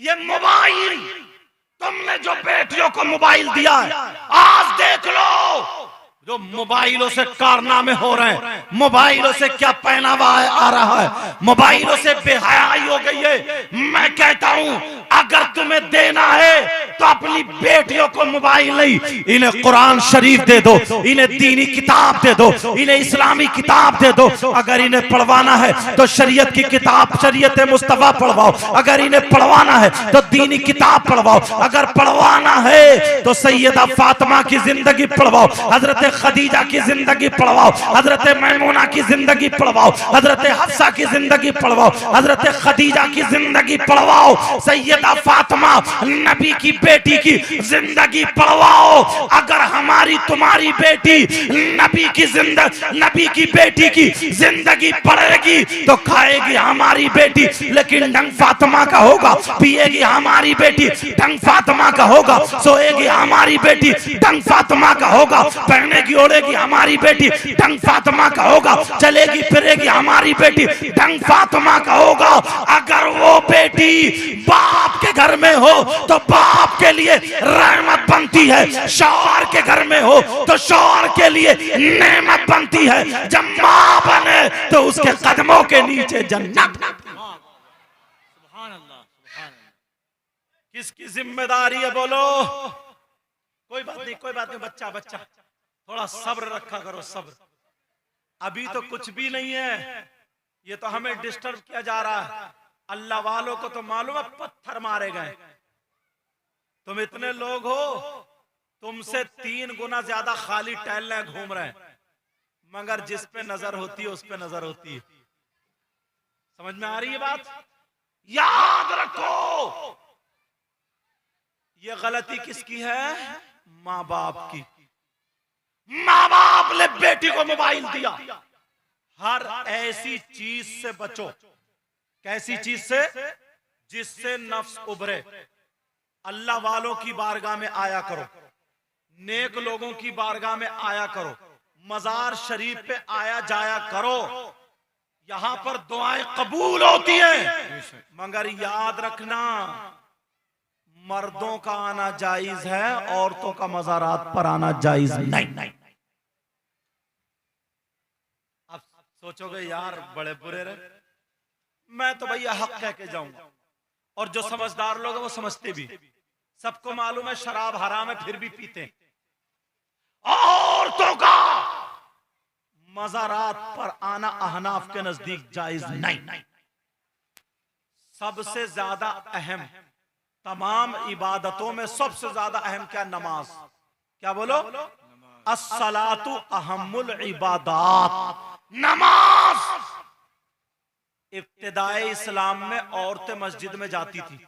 S2: ये मोबाइल, तुमने जो बेटियों को मोबाइल दिया है, आज देख लो जो मोबाइलों से कारनामे हो रहे हैं, मोबाइलों से क्या पहनावा आ रहा है, मोबाइलों से बेहयाई हो गई है। मैं कहता हूं अगर तुम्हें देना है तो अपनी बेटियों को मोबाइल नहीं, इन्हें कुरान शरीफ दे दो, इन्हें दीनी किताब दे दो, इन्हें इस्लामी किताब दे दो। अगर इन्हें पढ़वाना है तो शरीयत की किताब, शरीयत मुस्तफा पढ़वाओ। अगर इन्हें पढ़वाना है तो दीनी किताब पढ़वाओ। अगर पढ़वाना है तो सैयदा फातिमा की जिंदगी पढ़वाओ, हजरत खदीजा की जिंदगी पढ़वाओ, हजरत मैमूना की जिंदगी पढ़वाओ, हजरत हफ्सा की जिंदगी पढ़वाओ, हजरत खदीजा की जिंदगी पढ़वाओ, सैयदा
S1: फातिमा नबी की बेटी की जिंदगी पढ़वाओ। अगर हमारी तुम्हारी बेटी नबी की बेटी की जिंदगी पढ़ेगी तो खाएगी हमारी बेटी, लेकिन ढंग फातिमा का होगा। पिएगी हमारी बेटी, ढंग फातिमा का होगा। सोएगी हमारी बेटी, ढंग फातिमा का होगा। पहनेगी ओढ़ेगी हमारी बेटी, ढंग फातिमा का होगा। चलेगी फिरेगी हमारी बेटी, ढंग फातिमा का होगा। अगर वो बेटी बाप के घर में हो तो बाप के लिए रहमत बनती है, शौहर के घर में हो तो शौहर के लिए नेमत बनती है। जब मां बने तो उसके कदमों के नीचे जन्नत।
S3: सुभान अल्लाह, सुभान अल्लाह।
S2: किसकी जिम्मेदारी है बोलो? कोई बात नहीं, कोई बात नहीं, बच्चा बच्चा थोड़ा सब्र रखा करो, सब्र। अभी तो कुछ भी नहीं है, ये तो हमें डिस्टर्ब किया जा रहा है। अल्लाह वालों को तो मालूम है पत्थर मारे गए। तुम इतने लोग हो, तुमसे 3 गुना ज्यादा खाली टहल रहे घूम रहे हैं, मगर जिस पे नजर होती है उस पे नजर होती है। समझ में आ रही है बात? याद रखो, ये गलती किसकी है? माँ बाप की। माँ बाप ने बेटी को मोबाइल दिया। हर ऐसी चीज से बचो। कैसी चीज से? जिससे नफ्स उभरे। अल्लाह वालों की बारगाह में आया करो, नेक लोगों की बारगाह में आया करो, मजार शरीफ पे आया जाया करो। यहां पर दुआएं कबूल होती हैं, मगर याद रखना मर्दों का आना जायज है, औरतों का मजारात पर आना जायज नहीं। अब सोचोगे यार बड़े बुरे रहे, मैं तो भैया हक कह के जाऊंगा। और जो समझदार लोग हैं वो समझते भी, सबको मालूम है शराब हराम है फिर भी पीते हैं। औरतों का मज़ारात पर आना अहनाफ के नजदीक जायज नहीं। सबसे ज्यादा अहम, तमाम इबादतों में सबसे ज्यादा अहम क्या? नमाज। क्या बोलो? अस्सलातु अहम्मुल इबादात। नमाज। इब्तिदाए इस्लाम में औरतें मस्जिद में जाती थी।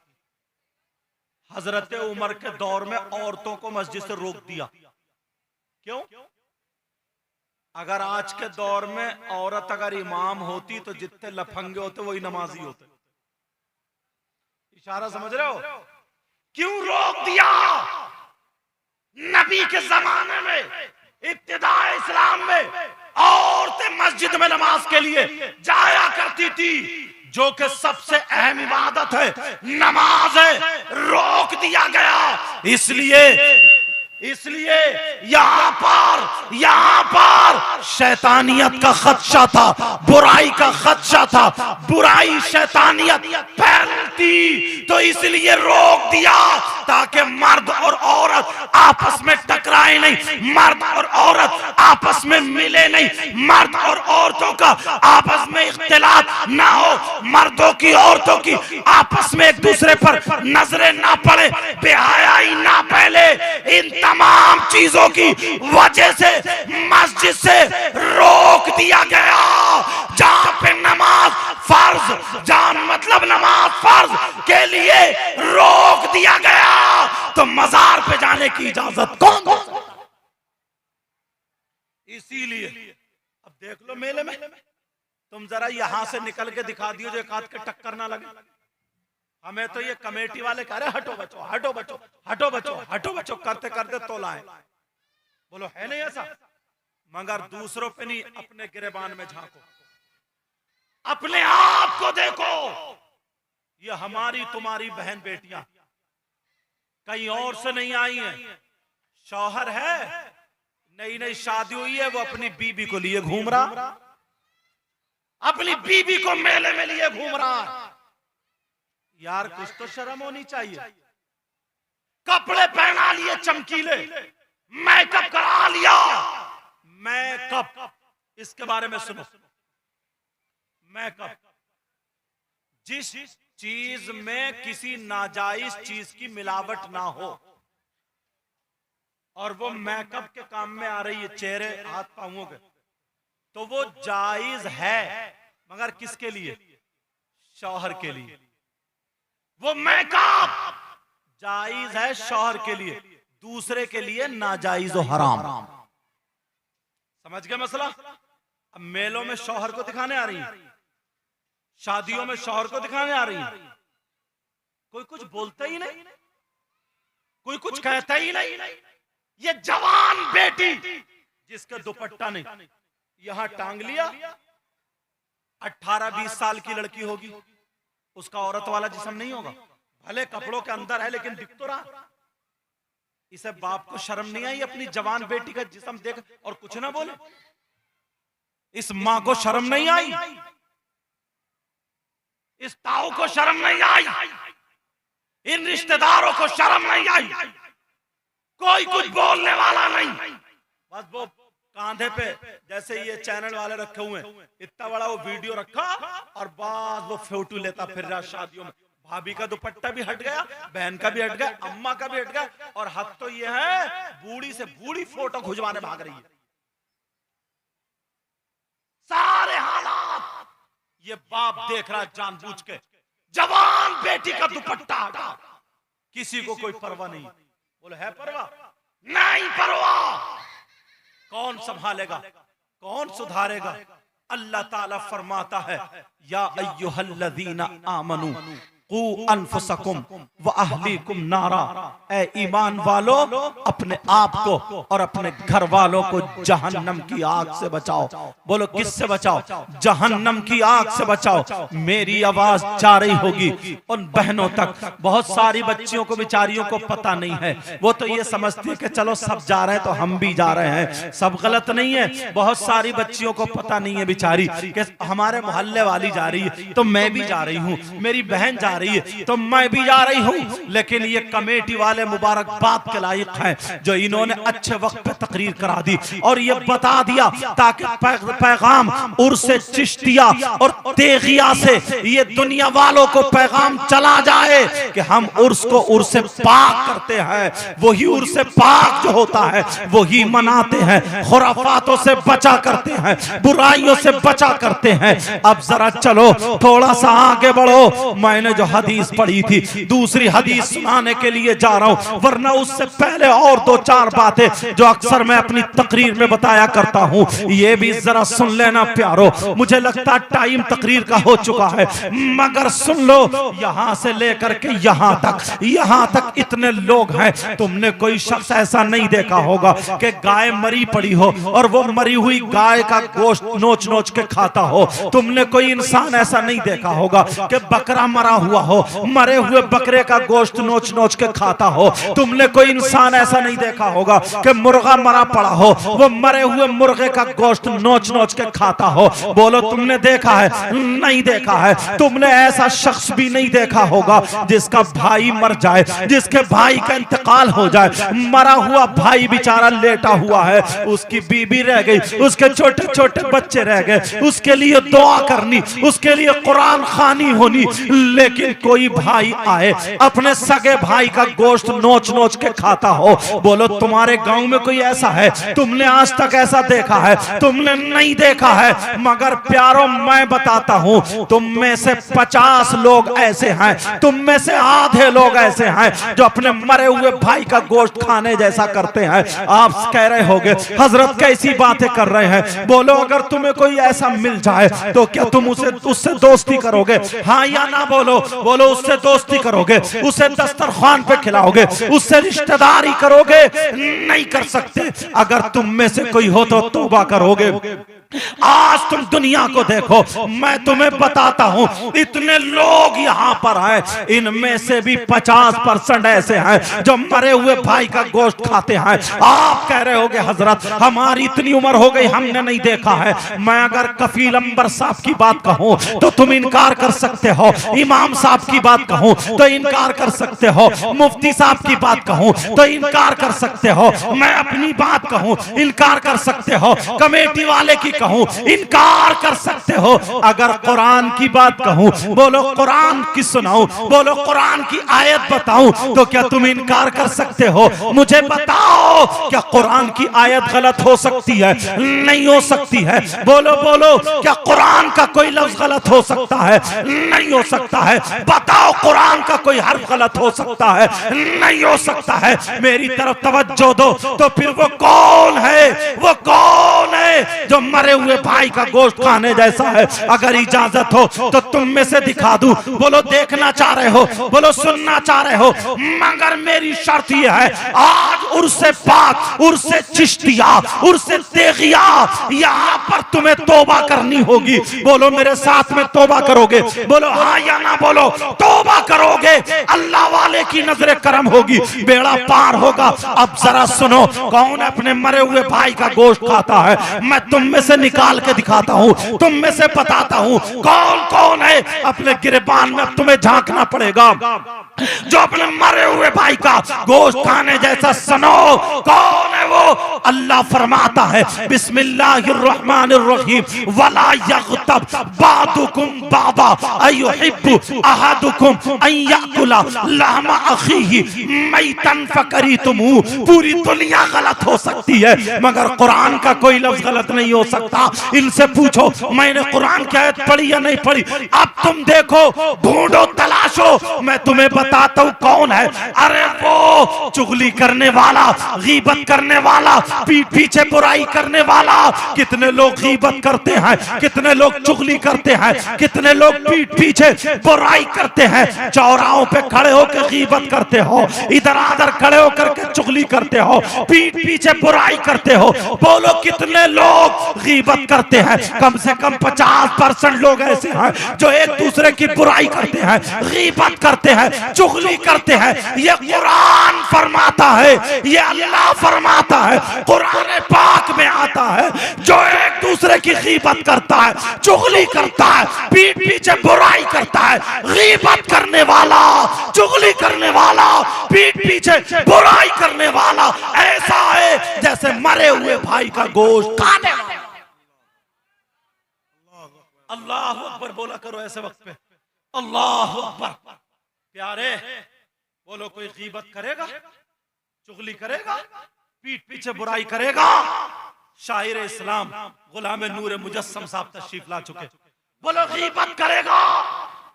S2: हजरत उमर के दौर में औरतों को मस्जिद से रोक दिया। क्यों? अगर आज के दौर में औरत अगर इमाम होती तो जितने लफंगे होते वही नमाजी होते। इशारा समझ रहे हो? क्यों रोक दिया? नबी के जमाने में इब्तिदाए इस्लाम में औरतें मस्जिद में नमाज के लिए जाया करती थी, जो कि सबसे अहम इबादत है, नमाज है। रोक दिया गया इसलिए यहाँ पर शैतानियत का खदशा था, बुराई का खदशा था। बुराई शैतानियत फैलती तो इसलिए रोक दिया ताकि मर्द और औरत आपस में टकराए नहीं, मर्द और औरत आपस में मिले नहीं, मर्द और औरतों का आपस में इख्तिलाफ ना हो, मर्दों की औरतों की आपस में एक दूसरे पर नजरें ना पड़े, बेहयाई ना फैले। इन तमाम चीजों की वजह से मस्जिद से रोक दिया गया। जहां पे नमाज फर्ज, जहां मतलब नमाज फर्ज के लिए रोक दिया गया, तो मजार पे जाने की इजाजत कौन दे? इसीलिए अब देख लो मेले में, तुम जरा यहां से निकल के दिखा दियो जो एक हाथ के टक्कर ना लगे। हमें तो ये कमेटी वाले कह रहे हटो बचो, हटो बचो, हटो बचो, हटो बचो करते करते तो लाए। बोलो है नहीं ऐसा? मगर दूसरों पे नहीं, अपने गिरेबान में झांको, अपने आप को देखो। ये हमारी तुम्हारी बहन बेटियां कहीं और से नहीं आई हैं। शौहर है, नई नई शादी हुई है, वो अपनी बीबी को लिए घूम रहा, अपनी बीबी को मेले में लिए घूम रहा। यार कुछ तो शर्म होनी चाहिए। कपड़े पहना लिए चमकीले, मेकअप करा लिया। मेकअप, इसके बारे में सुनो। मेकअप, जिस चीज में किसी नाजायज चीज की मिलावट ना हो, और वो मेकअप के काम में आ रही है, चेहरे हाथ पांवों के, तो वो जायज है, मगर किसके लिए? शौहर के लिए। वो मेकअप जायज है शौहर के लिए, दूसरे के लिए नाजायज और हराम। समझ गए मसला? अब मेलों में शौहर को दिखाने आ रही है, शादियों में शौहर को दिखाने आ रही है, कोई कुछ बोलता ही नहीं, कोई कुछ कहता ही नहीं। ये जवान बेटी जिसका दुपट्टा नहीं, यहां टांग लिया, 18-20 साल की लड़की होगी, उसका औरत वाला जिस्म नहीं होगा, भले कपड़ों के अंदर है लेकिन दिख तो रहा। इसे बाप को शर्म नहीं आई अपनी जवान बेटी का जिस्म देख और कुछ ना बोले? इस मां को शर्म नहीं आई, इस ताऊ को शर्म नहीं आई, इन रिश्तेदारों को शर्म नहीं आई, कोई कुछ बोलने वाला नहीं। बस वो कांधे पे जैसे ये चैनल वाले रखे हुए हैं, इतना बड़ा वो वीडियो रखा और बाद वो फोटो लेता फिर रहा शादियों में। भाभी का दुपट्टा भी हट गया, बहन का भी हट गया, अम्मा का भी हट गया, और हद तो ये है बूढ़ी से बूढ़ी फोटो खुजवाने भाग रही है। सारे हालात ये बाप देख रहा जानबूझ के, जवान बेटी का दुपट्टा हटा, किसी को कोई परवाह नहीं। बोले है परवाह? नहीं परवाह। कौन संभालेगा, कौन सुधारेगा? अल्लाह ताला फरमाता है, या अय्युहल्लज़ीना आमनू कू अनफुसकुम व अहलीकुम नारा, ए ईमान वालों अपने आप को और अपने घर वालों को जहन्नम की आग से बचाओ। बोलो किससे बचाओ? जहन्नम की आग से बचाओ। मेरी आवाज जा रही होगी उन बहनों तक, बहुत सारी बच्चियों को बेचारियों को पता नहीं है, वो तो ये समझती है कि चलो सब जा रहे हैं तो हम भी जा रहे हैं। सब गलत नहीं है, बहुत सारी बच्चियों को पता नहीं है बेचारी कि हमारे मोहल्ले वाली जा रही है तो मैं भी जा रही हूँ, मेरी बहन जा रही है तो मैं भी जा रही हूँ। लेकिन ये कमेटी वाले मुबारकबाद के लायक हैं जो इन्होंने अच्छे वक्त पे तकरीर करा दी और ये बता दिया ताकि पैगाम उर्से चिश्तिया और तेगिया से ये दुनिया वालों को पैगाम चला जाए कि हम उर्स को उर्से पाक करते हैं। वही उर्से पाक जो होता है वही मनाते हैं, खुराफातों से बचा करते हैं, बुराइयों से बचा करते हैं। अब जरा चलो थोड़ा सा आगे बढ़ो। मैंने जो हदीस पढ़ी थी दूसरी हदीस सुनाने के लिए जा रहा हूं, वरना उससे पहले और दो चार बातें जो अक्सर मैं अपनी तकरीर में बताया करता हूं, ये भी जरा सुन लेना प्यारो। मुझे लगता टाइम तकरीर का हो चुका है, मगर सुन लो, यहां से लेकर के यहां तक इतने लोग हैं। तुमने कोई शख्स ऐसा नहीं देखा होगा कि गाय मरी पड़ी हो और वो मरी हुई गाय का गोश्त नोच नोच के खाता हो। तुमने कोई इंसान ऐसा नहीं देखा होगा कि बकरा मरा हुआ हो, मरे हुए बकरे का गोश्त नोच नोच के खाता हो। तुमने कोई इंसान ऐसा नहीं देखा होगा कि मुर्गा मरा पड़ा हो, वो मरे हुए मुर्गे का गोश्त नोच नोच के खाता हो। बोलो तुमने देखा है? नहीं देखा है। तुमने ऐसा शख्स भी नहीं देखा होगा जिसका भाई मर जाए, जिसके भाई का इंतकाल हो जाए, मरा हुआ भाई बेचारा लेटा हुआ है, उसकी बीबी रह गई, उसके छोटे छोटे बच्चे रह गए, उसके लिए दुआ करनी, उसके लिए कुरान खानी होनी, लेकिन कोई भाई आए अपने सगे भाई का गोश्त नोच नोच के खाता हो। बोलो तुम्हारे गांव में कोई ऐसा है? तुमने आज तक ऐसा देखा है? तुमने नहीं देखा है। मगर प्यारो मैं बताता हूं, तुम में से 50 लोग ऐसे हैं, तुम में से आधे लोग ऐसे हैं जो अपने मरे हुए भाई का गोश्त खाने जैसा करते हैं। आप कह रहे होगे हजरत कैसी बातें कर रहे हैं? बोलो अगर तुम्हें कोई ऐसा मिल जाए तो क्या तुम उससे दोस्ती करोगे? हाँ या ना बोलो। बोलो उससे दोस्ती करोगे, उसे दस्तरखान पे खिलाओगे, उससे रिश्तेदारी करोगे? नहीं कर सकते। अगर तुम में से कोई हो तो तौबा करोगे। आज तुम दुनिया को देखो, मैं तुम्हें बताता हूं इतने लोग यहां पर हैं, इनमें से भी 50% ऐसे हैं जो मरे हुए भाई का गोश्त खाते हैं। आप कह रहे होगे हजरत हमारी इतनी उम्र हो गई हमने नहीं देखा है। मैं अगर कफील अंबर साहब की बात कहूं तो तुम इनकार कर सकते हो, इमाम साहब की बात कहूं तो इनकार कर सकते हो, मुफ्ती साहब की बात कहूं तो इनकार कर सकते हो, मैं अपनी बात कहूं इनकार कर सकते हो, कमेटी वाले की
S1: कहूं, इनकार कर सकते हो। अगर कुरान की बात कहूं, बोलो कुरान की सुनाऊं, बोलो कुरान की आयत बताऊं, तो क्या तुम इनकार कर सकते हो? मुझे बताओ, क्या कुरान की आयत गलत हो सकती है? नहीं हो सकती है। बोलो बोलो, क्या कुरान का कोई लफ्ज गलत हो सकता है? नहीं हो सकता है। बताओ, कुरान का कोई हर्फ गलत हो सकता है? नहीं हो सकता है। मेरी तरफ तवज्जो दो, तो फिर वो कौन है? वो कौन है जो मरे हुए भाई का गोश्त खाने जैसा है? अगर इजाजत हो तो तुम में से दिखा दूं। बोलो देखना चाह रहे हो, बोलो सुनना चाह रहे हो, मगर मेरी शर्त यह है, आज उर्से पाक, उर्से चिश्तिया, उर्से तेगिया, यहाँ पर तुम्हें तौबा करनी होगी। बोलो मेरे साथ में तौबा करोगे? बोलो हाँ या ना बोलो। तौबा करोगे, अल्लाह वाले की नजरे करम होगी, बेड़ा पार होगा। अब जरा सुनो, कौन अपने मरे हुए भाई का गोश्त खाता है? मैं तुम में से निकाल के दिखाता हूँ, तुम में से बताता हूँ कौन कौन है। अपने गिरबान में तुम्हें झांकना पड़ेगा, जो अपने मरे हुए भाई का गोश्त खाने जैसा। सुनो कौन है वो? अल्लाह फरमाता है बिस्मिल्लाहिर्रहमानिर्रहीम, वला यग़तब बादुकुम बादा अयुहिब्बु अहदुकुम अन याकुला लहमा अखीही मैतन फकरीतुमू। पूरी दुनिया गलत हो सकती है, मगर कुरान का कोई लफ्ज गलत नहीं हो सकता। इनसे पूछो मैंने कुरान की आयत पढ़ी या नहीं पढ़ी। अब तुम देखो, ढूंढो, तलाशो, मैं तुम्हें बताता हूं कौन है। अरे वो चुगली करने वाला, गीबत करने वाला, पीठ पीछे बुराई करने वाला। कितने लोग गीबत करते हैं, कितने लोग चुगली करते हैं, कितने लोग पीठ पीछे बुराई करते हैं। चौराहों पे खड़े होकर गीबत करते हो, इधर आधर खड़े होकर के चुगली करते हो, पीठ पीछे बुराई करते हो। बोलो कितने लोग गीबत करते हैं? कम से कम 50% लोग ऐसे हैं जो एक दूसरे की बुराई करते हैं, गीबत करते हैं, चुगली करते हैं। ये कुरान फरमाता है, ये अल्लाह फरमाता है, कुरान पाक में आता है, जो एक दूसरे की गीबत करता है, चुगली करता है, पीठ पीछे बुराई करता है, गीबत करने वाला, चुगली करने वाला, पीठ पीछे बुराई करने वाला ऐसा है जैसे मरे हुए भाई का गोश्त खाने वाला। अल्लाह अकबर बोला करो ऐसे वक्त पे, अल्लाह अकबर। प्यारे बोलो, कोई गीबत करेगा, चुगली करेगा, पीठ पीछे बुराई करेगा? शायर इस्लाम गुलाम नूर मुजस्सम साहब तशरीफ ला चुके। बोलो गीबत करेगा,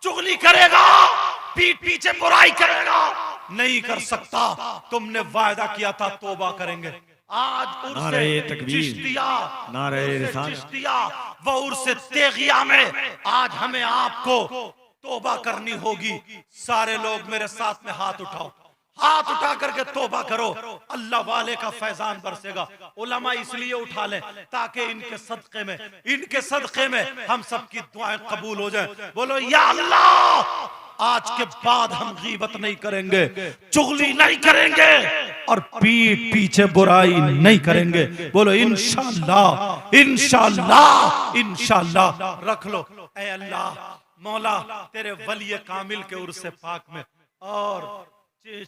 S1: चुगली करेगा, पीठ पीछे बुराई करेगा? नहीं कर सकता। तुमने वायदा किया था तौबा करेंगे। आज उर्से चिश्तिया, चिश्तिया व उर्से तेगिया में आज हमें आपको तौबा करनी होगी। सारे लोग मेरे साथ में हाथ उठाओ, हाथ उठा करके तौबा करो। अल्लाह वाले का फैजान बरसेगा। उलमा इसलिए उठा लें ताकि इनके सदक़े में हम सबकी दुआएं कबूल हो जाए। बोलो या अल्लाह, आज के बाद हम गीबत नहीं करेंगे, चुगली नहीं करेंगे और पीठ पीछे बुराई नहीं करेंगे। बोलो इंशाअल्लाह, इंशाअल्लाह, इंशाअल्लाह। रख लो ऐ अल्लाह मौला, तेरे वली कामिल के उर्से पाक में और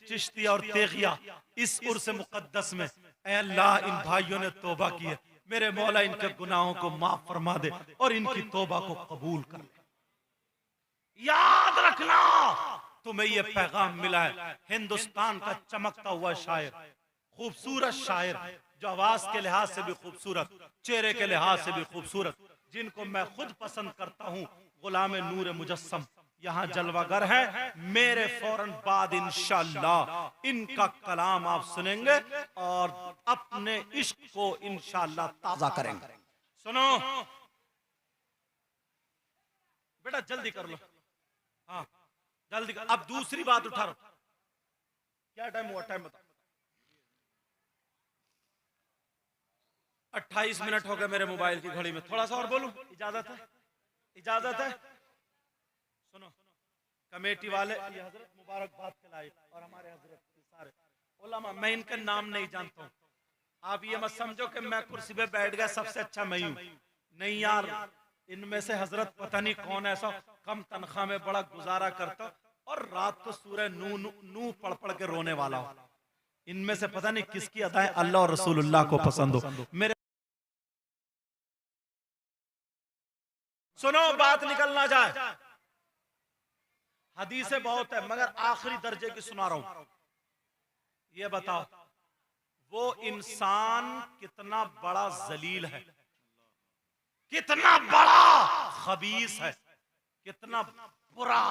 S1: चिश्तिया और तेगिया इस उर्से मुकद्दस में, ऐ अल्लाह इन भाइयों ने तौबा की है, मेरे मौला इनके गुनाहों को माफ फरमा दे और इनकी तौबा को कबूल कर ले। याद रखना, तुम्हें यह पैगाम मिला है हिंदुस्तान का चमकता हुआ शायर, खूबसूरत शायर, जो आवाज के लिहाज से भी खूबसूरत, चेहरे के लिहाज से भी खूबसूरत, जिनको मैं खुद पसंद करता हूँ, गुलाम नूर मुजस्सम यहाँ जलवागर है। मेरे फौरन बाद इंशाअल्लाह इनका कलाम आप सुनेंगे और अपने इश्क को इंशाअल्लाह ताजा करेंगे। सुनो बेटा, जल्दी कर लो, हाँ जल्दी कर। अब दूसरी बात उठा लो। क्या टाइम हुआ? टाइम बताओ। 28 मिनट हो गए मेरे मोबाइल की घड़ी में। थोड़ा सा और बोलूं? इजाजत है? इजाजत है? सुनो, कमेटी वाले ये हजरत मुबारकबाद के लायक और हमारे हजरत सारे उलमा, मैं इनका नाम नहीं जानता हूँ। आप ये मत समझो कि मैं कुर्सी पे बैठ गया सबसे अच्छा मैं हूँ, नहीं यार। इनमें से हजरत पता नहीं कौन ऐसा कम तनख्वाह में बड़ा गुजारा करता और रात को सूरह नू पढ़ पढ़ के रोने वाला हो। इनमें से पता नहीं किसकी अदाएं अल्लाह और रसूलुल्लाह को पसंद हो। मेरे
S2: सुनो बात निकल ना जाए, हदीसें बहुत है मगर आखिरी दर्जे की सुना रहा हूं। ये बताओ वो इंसान कितना बड़ा जलील है, कितना बड़ा खबीस है, कितना बुरा,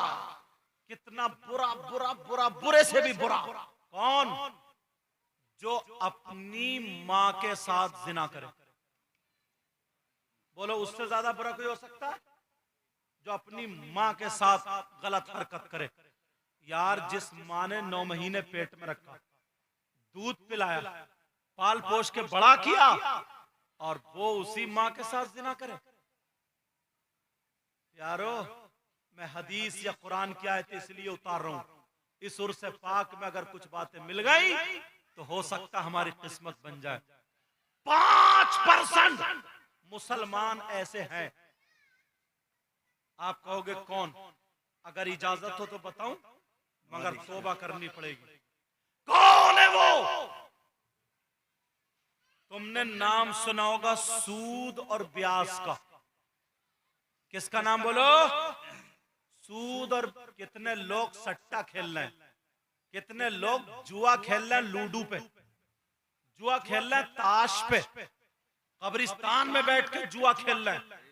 S2: कितना बुरा बुरा बुरा बुरे से भी बुरा। कौन? जो अपनी मां के साथ जिना करे। बोलो उससे ज्यादा बुरा कोई हो सकता है? जो अपनी मां के साथ गलत हरकत करे। यार जिस मां ने 9 महीने पेट में रखा, दूध पिलाया, पाल पोष के बड़ा किया, और वो उसी मां के साथ जिना करे। यारो मैं हदीस या कुरान की आयत इसलिए उतार रहा हूं, इस उर्स पाक में अगर कुछ बातें मिल गई तो हो सकता हमारी किस्मत बन जाए। 5% मुसलमान ऐसे हैं। आप कहोगे कौन? अगर इजाजत हो तो बताऊं, मगर तौबा करनी पड़ेगी। कौन है वो? तुमने नाम सुना होगा सूद और ब्याज का। किसका नाम बोलो? सूद। और कितने लोग सट्टा खेल रहे हैं, कितने लोग जुआ खेल रहे हैं, लूडो पे जुआ खेल रहे हैं, ताश पे, कब्रिस्तान में बैठ के जुआ खेल रहे हैं।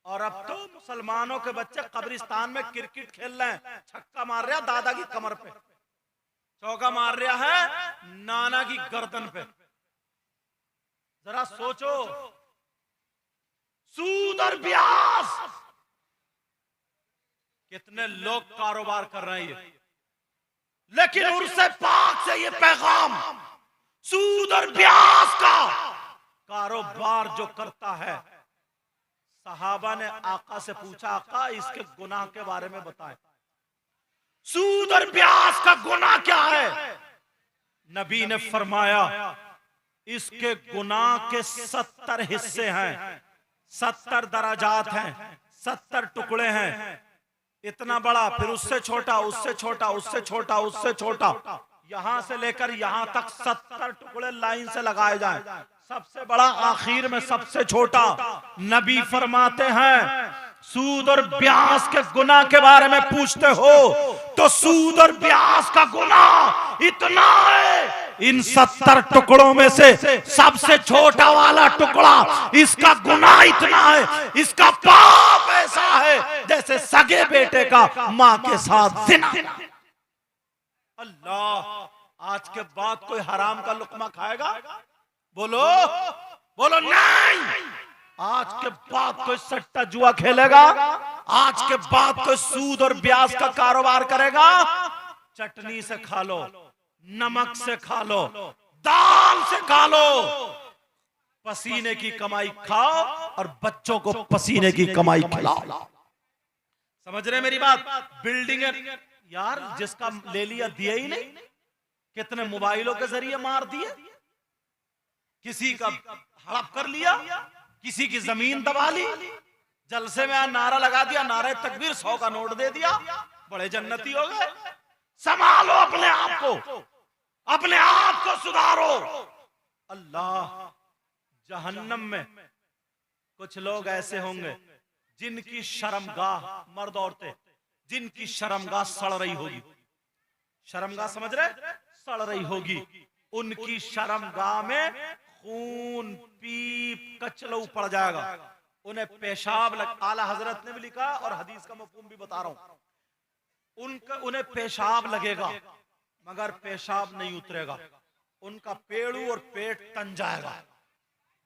S2: और अब तो मुसलमानों के बच्चे कब्रिस्तान में क्रिकेट खेल रहे हैं, छक्का मार रहा है दादा की कमर पे, चौका मार रहा है नाना की गर्दन पे। जरा सोचो, सूद और ब्याज कितने लोग कारोबार कर रहे हैं। लेकिन उर्से पाक से ये पैगाम, सूद और ब्याज का कारोबार जो करता है, सहाबा ने आका से पूछा, आका इसके गुनाह के बारे में बताएं। सूद और ब्याज का गुनाह क्या है? नबी ने फरमाया इसके गुनाह के 70 हिस्से हैं, 70 दराजात हैं, 70 टुकड़े हैं। इतना बड़ा, फिर उससे छोटा, उससे छोटा, उससे छोटा, उससे छोटा, यहां से लेकर यहां तक 70 टुकड़े लाइन से लगाए जाएं। सबसे बड़ा आखिर में सबसे छोटा। नबी फरमाते हैं सूद और ब्याज के गुनाह के बारे में पूछते हो तो सूद और ब्याज का गुनाह इतना है, इन 70 टुकड़ों में से सबसे छोटा वाला टुकड़ा, इसका गुनाह इतना है, इसका पाप ऐसा है जैसे सगे बेटे का मां के साथ जिना। अल्लाह, आज के बाद कोई हराम का लुकमा खाएगा? बोलो बोलो नहीं। आज के बाद कोई सट्टा जुआ खेलेगा? आज के बाद कोई सूद और ब्याज का कारोबार करेगा? चटनी से खा लो, नमक से खा लो, दाल से खा लो। पसीने की कमाई खाओ और बच्चों को पसीने की कमाई खिलाओ। समझ रहे मेरी बात? बिल्डिंग यार जिसका ले लिया दिया ही नहीं, कितने मोबाइलों के जरिए मार दिए, किसी का हड़प कर लिया, किसी की जमीन दबा ली, जलसे में नारा लगा दिया, नारे तकबीर, 100 का नोट दे दिया, बड़े जन्नती हो गए। संभालो अपने आप को, अपने आप को सुधारो। अल्लाह, जहन्नम में कुछ लोग ऐसे होंगे जिनकी शर्मगाह, मर्द औरतें जिनकी शर्मगाह सड़ रही होगी। शर्मगाह समझ रहे? सड़ रही होगी। उनकी शर्मगाह में खून, पीप, कचलऊ पड़ जाएगा, उन्हें पेशाब आला हजरत ने भी लिखा और हदीस का मफहूम भी बता रहा हूं। उन्हें पेशाब लगेगा मगर पेशाब नहीं उतरेगा, उनका पेड़ू और पेट तन जाएगा।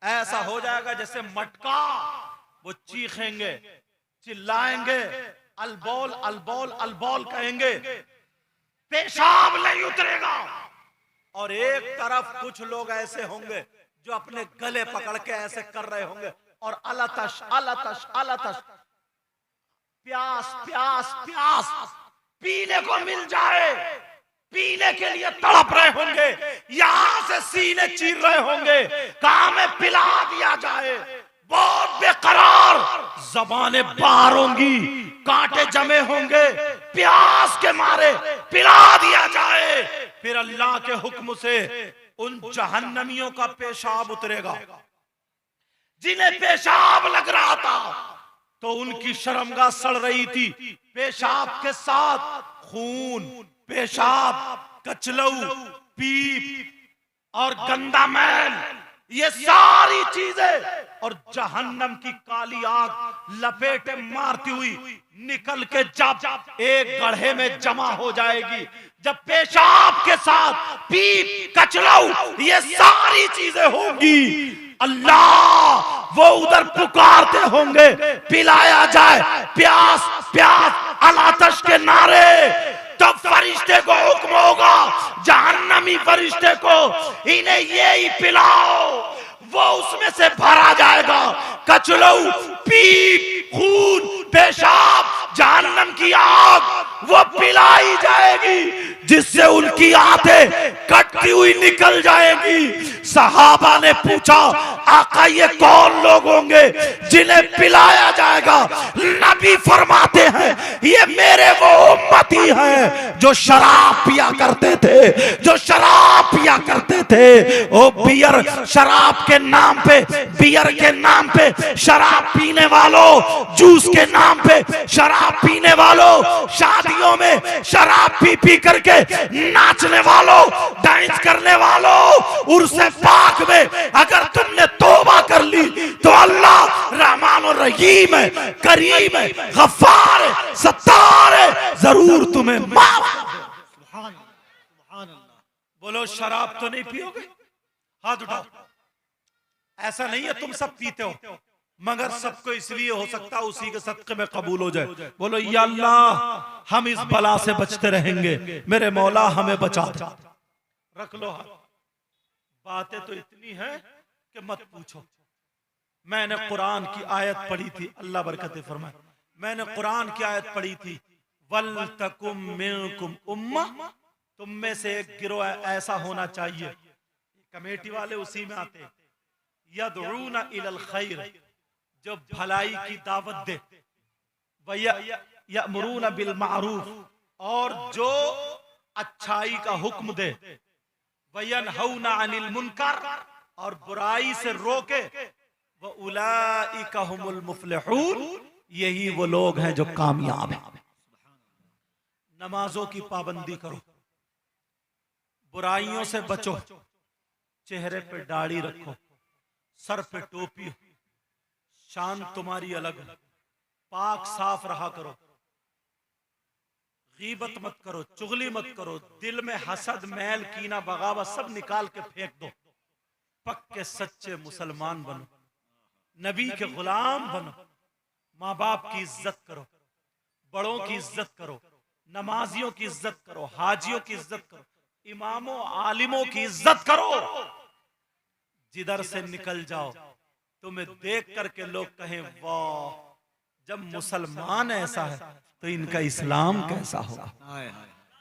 S2: ऐसा हो जाएगा जैसे मटका। वो चीखेंगे, चिल्लाएंगे, अलबौल अलबौल अलबौल कहेंगे, पेशाब नहीं उतरेगा। और एक तरफ कुछ लोग ऐसे होंगे जो अपने गले पकड़ के ऐसे कर रहे होंगे और अलतश अलतश अलतश, प्यास प्यास प्यास, पीने को मिल जाए, पीने के लिए तड़प रहे होंगे, यहां से सीने चीर रहे होंगे, कहां में पिला दिया जाए। बहुत बेकरार, जबानें बाहर होंगी, कांटे जमे होंगे, प्यास के मारे पिला दिया जाए। फिर अल्लाह के हुक्म से उन जहन्नमियों का पेशाब उतरेगा। जिन्हें पेशाब लग रहा था तो उनकी शर्मगाह सड़ रही थी। पेशाब के साथ खून, पेशाब, कचलऊ, पीप और गंदा मैल, ये सारी चीजें और जहन्नम की काली आग लपेटे मारती हुई निकल के जब एक गड्ढे में जमा हो जाएगी, जब पेशाब के साथ पीप, कचलऊ, ये सारी चीजें होंगी, अल्लाह वो उधर पुकारते होंगे, पिलाया जाए, प्यास प्यास, अलातश के नारे। तब फरिश्ते को हुक्म होगा, जहन्नमी फरिश्ते को, इन्हें ये ही पिलाओ। वो उसमें से भरा जाएगा, कचलऊ, पीप, खून, पेशाब, जहन्नम की आग वो पिलाई जाएगी, जिससे उनकी आंतें कटती हुई निकल जाएगी। सहाबा ने पूछा, आका ये कौन लोग होंगे जिन्हें पिलाया जाएगा? नबी फरमाते हैं, ये मेरे वो उम्मती हैं जो शराब पिया करते थे, जो शराब पिया करते थे। ओ बियर, शराब के नाम पे, बियर के नाम पे शराब पीने वालों, जूस के नाम पे शराब पीने वालों, शादियों में शराब पी पी करके नाचने वालों, डांस करने वालों, उर्से पाक में अगर तुमने तौबा कर ली तो अल्लाह रहमान और रहीम है, करीम है, गफ्फार है, सत्तार है, जरूर तुम्हें माफ।
S3: सुभान अल्लाह।
S2: बोलो शराब तो नहीं पियोगे? हाथ उठाओ। ऐसा नहीं है तुम सब पीते हो, मगर सबको इसलिए हो सकता उसी के सदक़े में कबूल हो जाए। बोलो या अल्लाह हम इस बला से बचते रहेंगे, मेरे मौला हमें बचा दे। रख लो हाथ। बातें तो इतनी हैं कि मत पूछो। मैंने कुरान की आयत पढ़ी थी, अल्लाह बरकत फरमाए, मैंने कुरान की आयत पढ़ी थी, वल तकुम मिनकुम उम्मा, तुम में से एक गिरोह ऐसा होना चाहिए। कमेटी वाले उसी में आते, यदऊना इलल खैर, जो भलाई की दावत दे, यअमुरूना बिल मारूफ, और जो अच्छाई का हुक्म दे, वयनहौना अनिल मुनकर, और बुराई से रोके, व उलाइका हुमुल मुफ्लिहून, यही वो लोग हैं जो कामयाब हैं। नमाजों की पाबंदी करो, बुराइयों से बचो, चेहरे पे दाढ़ी रखो, सर पे टोपी हो, शान तुम्हारी अलग है, पाक साफ रहा करो, गीबत मत करो, चुगली मत करो, दिल में हसद, मैल, कीना, बगावत सब निकाल के फेंक दो, पक्के सच्चे मुसलमान बनो, नबी के गुलाम बनो, माँ बाप की इज्जत करो, बड़ों की इज्जत करो, नमाजियों की इज्जत करो, हाजियों की इज्जत करो, इमामों आलिमों की इज्जत करो। जिधर से निकल जाओ तुम्हें देख करके लोग कहें वाह, जब मुसलमान ऐसा है तो इनका इस्लाम कैसा होगा,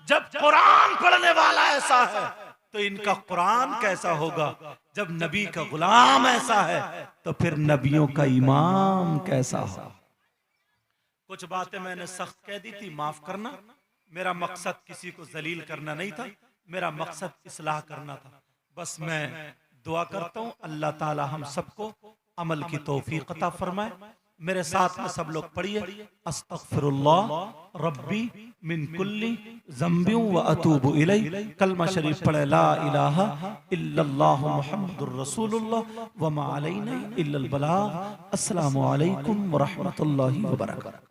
S2: जब कुरान पढ़ने वाला ऐसा है तो इनका कुरान कैसा होगा, जब नबी का गुलाम ऐसा है तो फिर नबियों का इमाम कैसा होगा। कुछ बातें मैंने सख्त कह दी थी, माफ करना। मेरा मकसद किसी को जलील करना नहीं था, मेरा मकसद इस्लाह करना था। बस मैं दुआ करता हूँ अल्लाह ताला हम सबको अमल की तौफीक अता फरमाए। मेरे साथ में सब लोग पढ़िए, अस्तगफिरुल्लाह रब्बी मिन कुल्ली ज़ंबिन व अतूबु इलैह। कलमा शरीफ पढ़े, ला इलाहा इल्लल्लाह मुहम्मदुर रसूलुल्लाह व मा अलैना इल्लल बलाग। अस्सलामु अलैकुम व रहमतुल्लाहि व बरकातहू।